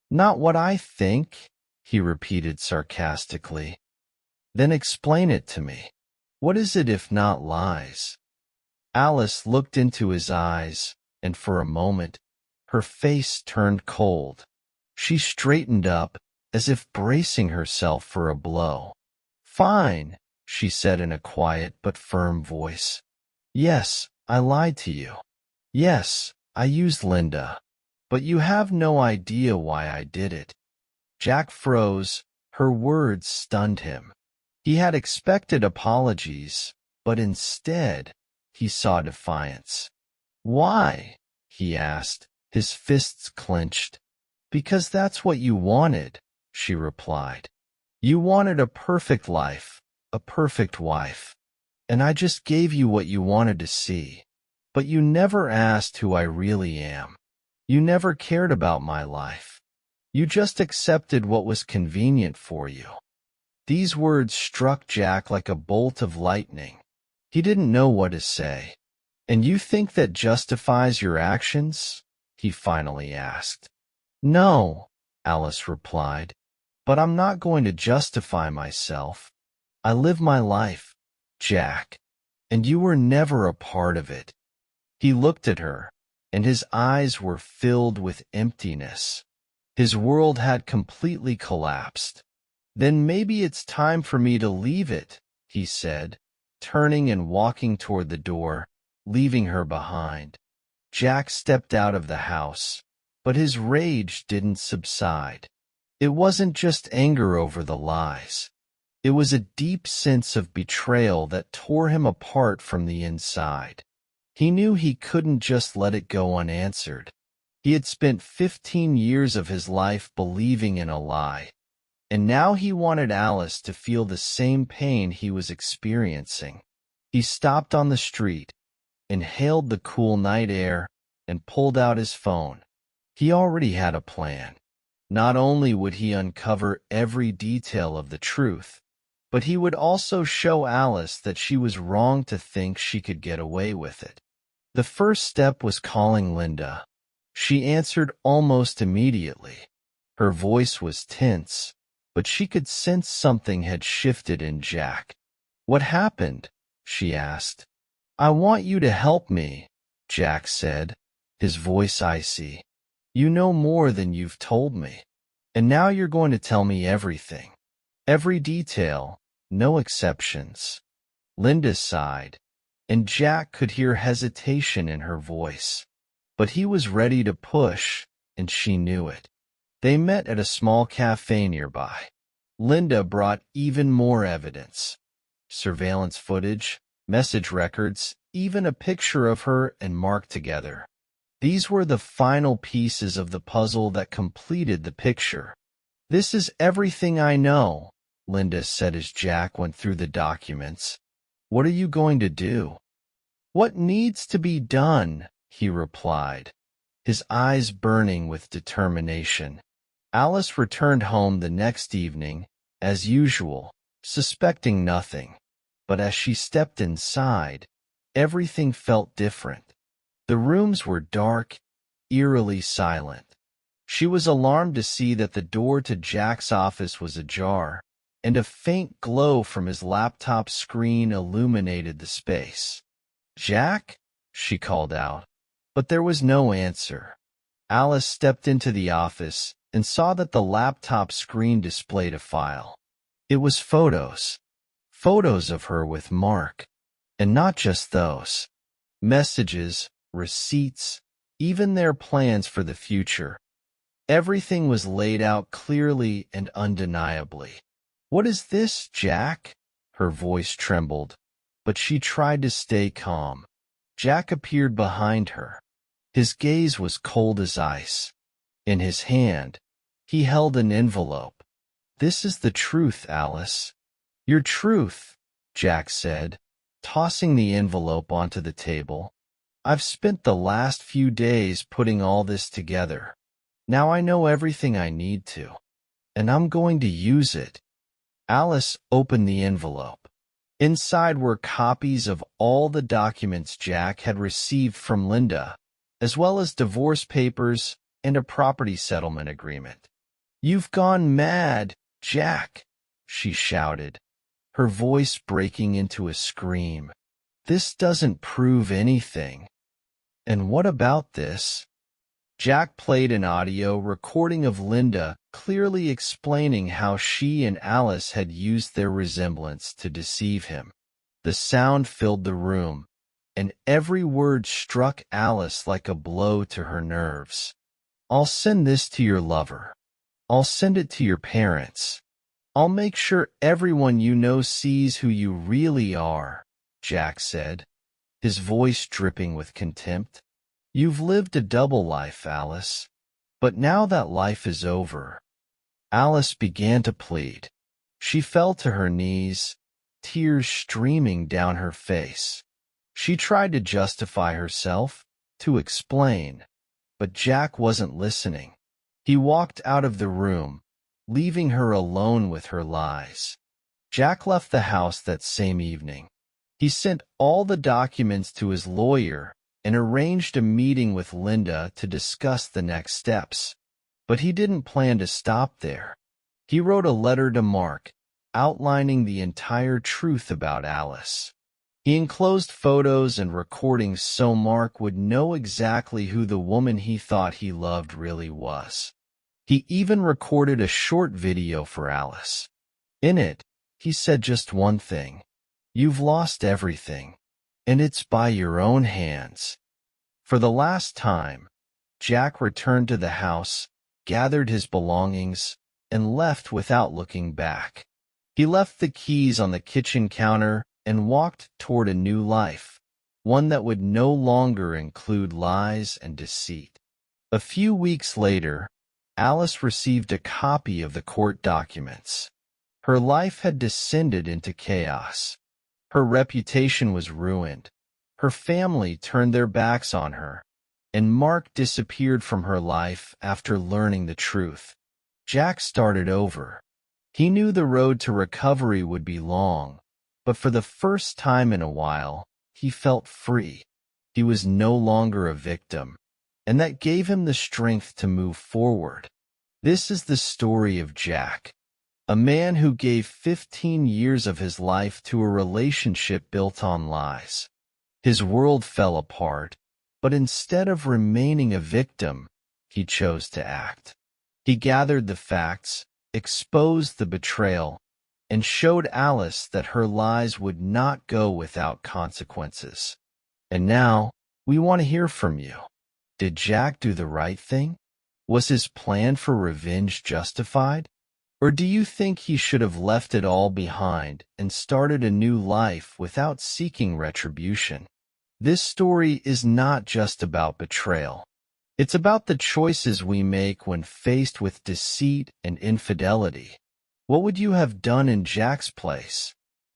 Not what I think, he repeated sarcastically. Then explain it to me. What is it if not lies? Alice looked into his eyes, and for a moment, her face turned cold. She straightened up, as if bracing herself for a blow. Fine, she said in a quiet but firm voice. Yes, I lied to you. Yes, I used Linda. But you have no idea why I did it. Jack froze. Her words stunned him. He had expected apologies, but instead, he saw defiance. Why? He asked, his fists clenched. Because that's what you wanted, she replied. You wanted a perfect life, a perfect wife. And I just gave you what you wanted to see. But you never asked who I really am. You never cared about my life. You just accepted what was convenient for you. These words struck Jack like a bolt of lightning. He didn't know what to say. And you think that justifies your actions? He finally asked. No, Alice replied. But I'm not going to justify myself. I live my life, Jack, and you were never a part of it. He looked at her, and his eyes were filled with emptiness. His world had completely collapsed. "Then maybe it's time for me to leave it," he said, turning and walking toward the door, leaving her behind. Jack stepped out of the house, but his rage didn't subside. It wasn't just anger over the lies. It was a deep sense of betrayal that tore him apart from the inside. He knew he couldn't just let it go unanswered. He had spent 15 years of his life believing in a lie, and now he wanted Alice to feel the same pain he was experiencing. He stopped on the street, inhaled the cool night air, and pulled out his phone. He already had a plan. Not only would he uncover every detail of the truth, but he would also show Alice that she was wrong to think she could get away with it. The first step was calling Linda. She answered almost immediately. Her voice was tense, but she could sense something had shifted in Jack. "What happened?" she asked. "I want you to help me," Jack said, his voice icy. "You know more than you've told me, and now you're going to tell me everything. Every detail, no exceptions." Linda sighed, and Jack could hear hesitation in her voice. But he was ready to push, and she knew it. They met at a small cafe nearby. Linda brought even more evidence. Surveillance footage, message records, even a picture of her and Mark together. These were the final pieces of the puzzle that completed the picture. "This is everything I know," Linda said as Jack went through the documents. "What are you going to do?" "What needs to be done?" he replied, his eyes burning with determination. Alice returned home the next evening, as usual, suspecting nothing. But as she stepped inside, everything felt different. The rooms were dark, eerily silent. She was alarmed to see that the door to Jack's office was ajar, and a faint glow from his laptop screen illuminated the space. "Jack?" she called out, but there was no answer. Alice stepped into the office and saw that the laptop screen displayed a file. It was photos. Photos of her with Mark. And not just those. Messages, receipts, even their plans for the future. Everything was laid out clearly and undeniably. "What is this, Jack?" Her voice trembled, but she tried to stay calm. Jack appeared behind her. His gaze was cold as ice. In his hand, he held an envelope. "This is the truth, Alice." "Your truth," Jack said, tossing the envelope onto the table. "I've spent the last few days putting all this together. Now I know everything I need to, and I'm going to use it." Alice opened the envelope. Inside were copies of all the documents Jack had received from Linda, as well as divorce papers and a property settlement agreement. "You've gone mad, Jack," she shouted, her voice breaking into a scream. "This doesn't prove anything." "And what about this?" Jack played an audio recording of Linda clearly explaining how she and Alice had used their resemblance to deceive him. The sound filled the room, and every word struck Alice like a blow to her nerves. "I'll send this to your lover. I'll send it to your parents. I'll make sure everyone you know sees who you really are," Jack said, his voice dripping with contempt. "You've lived a double life, Alice. But now that life is over." Alice began to plead. She fell to her knees, tears streaming down her face. She tried to justify herself, to explain, but Jack wasn't listening. He walked out of the room, leaving her alone with her lies. Jack left the house that same evening. He sent all the documents to his lawyer and arranged a meeting with Linda to discuss the next steps. But he didn't plan to stop there. He wrote a letter to Mark, outlining the entire truth about Alice. He enclosed photos and recordings so Mark would know exactly who the woman he thought he loved really was. He even recorded a short video for Alice. In it, he said just one thing: "You've lost everything, and it's by your own hands." For the last time, Jack returned to the house, gathered his belongings, and left without looking back. He left the keys on the kitchen counter and walked toward a new life, one that would no longer include lies and deceit. A few weeks later, Alice received a copy of the court documents. Her life had descended into chaos. Her reputation was ruined. Her family turned their backs on her, and Mark disappeared from her life after learning the truth. Jack started over. He knew the road to recovery would be long, but for the first time in a while, he felt free. He was no longer a victim, and that gave him the strength to move forward. This is the story of Jack, a man who gave 15 years of his life to a relationship built on lies. His world fell apart, but instead of remaining a victim, he chose to act. He gathered the facts, exposed the betrayal, and showed Alice that her lies would not go without consequences. And now, we want to hear from you. Did Jack do the right thing? Was his plan for revenge justified? Or do you think he should have left it all behind and started a new life without seeking retribution? This story is not just about betrayal. It's about the choices we make when faced with deceit and infidelity. What would you have done in Jack's place?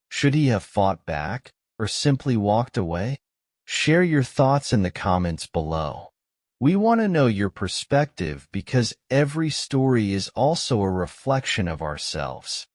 Should he have fought back or simply walked away? Share your thoughts in the comments below. We want to know your perspective because every story is also a reflection of ourselves.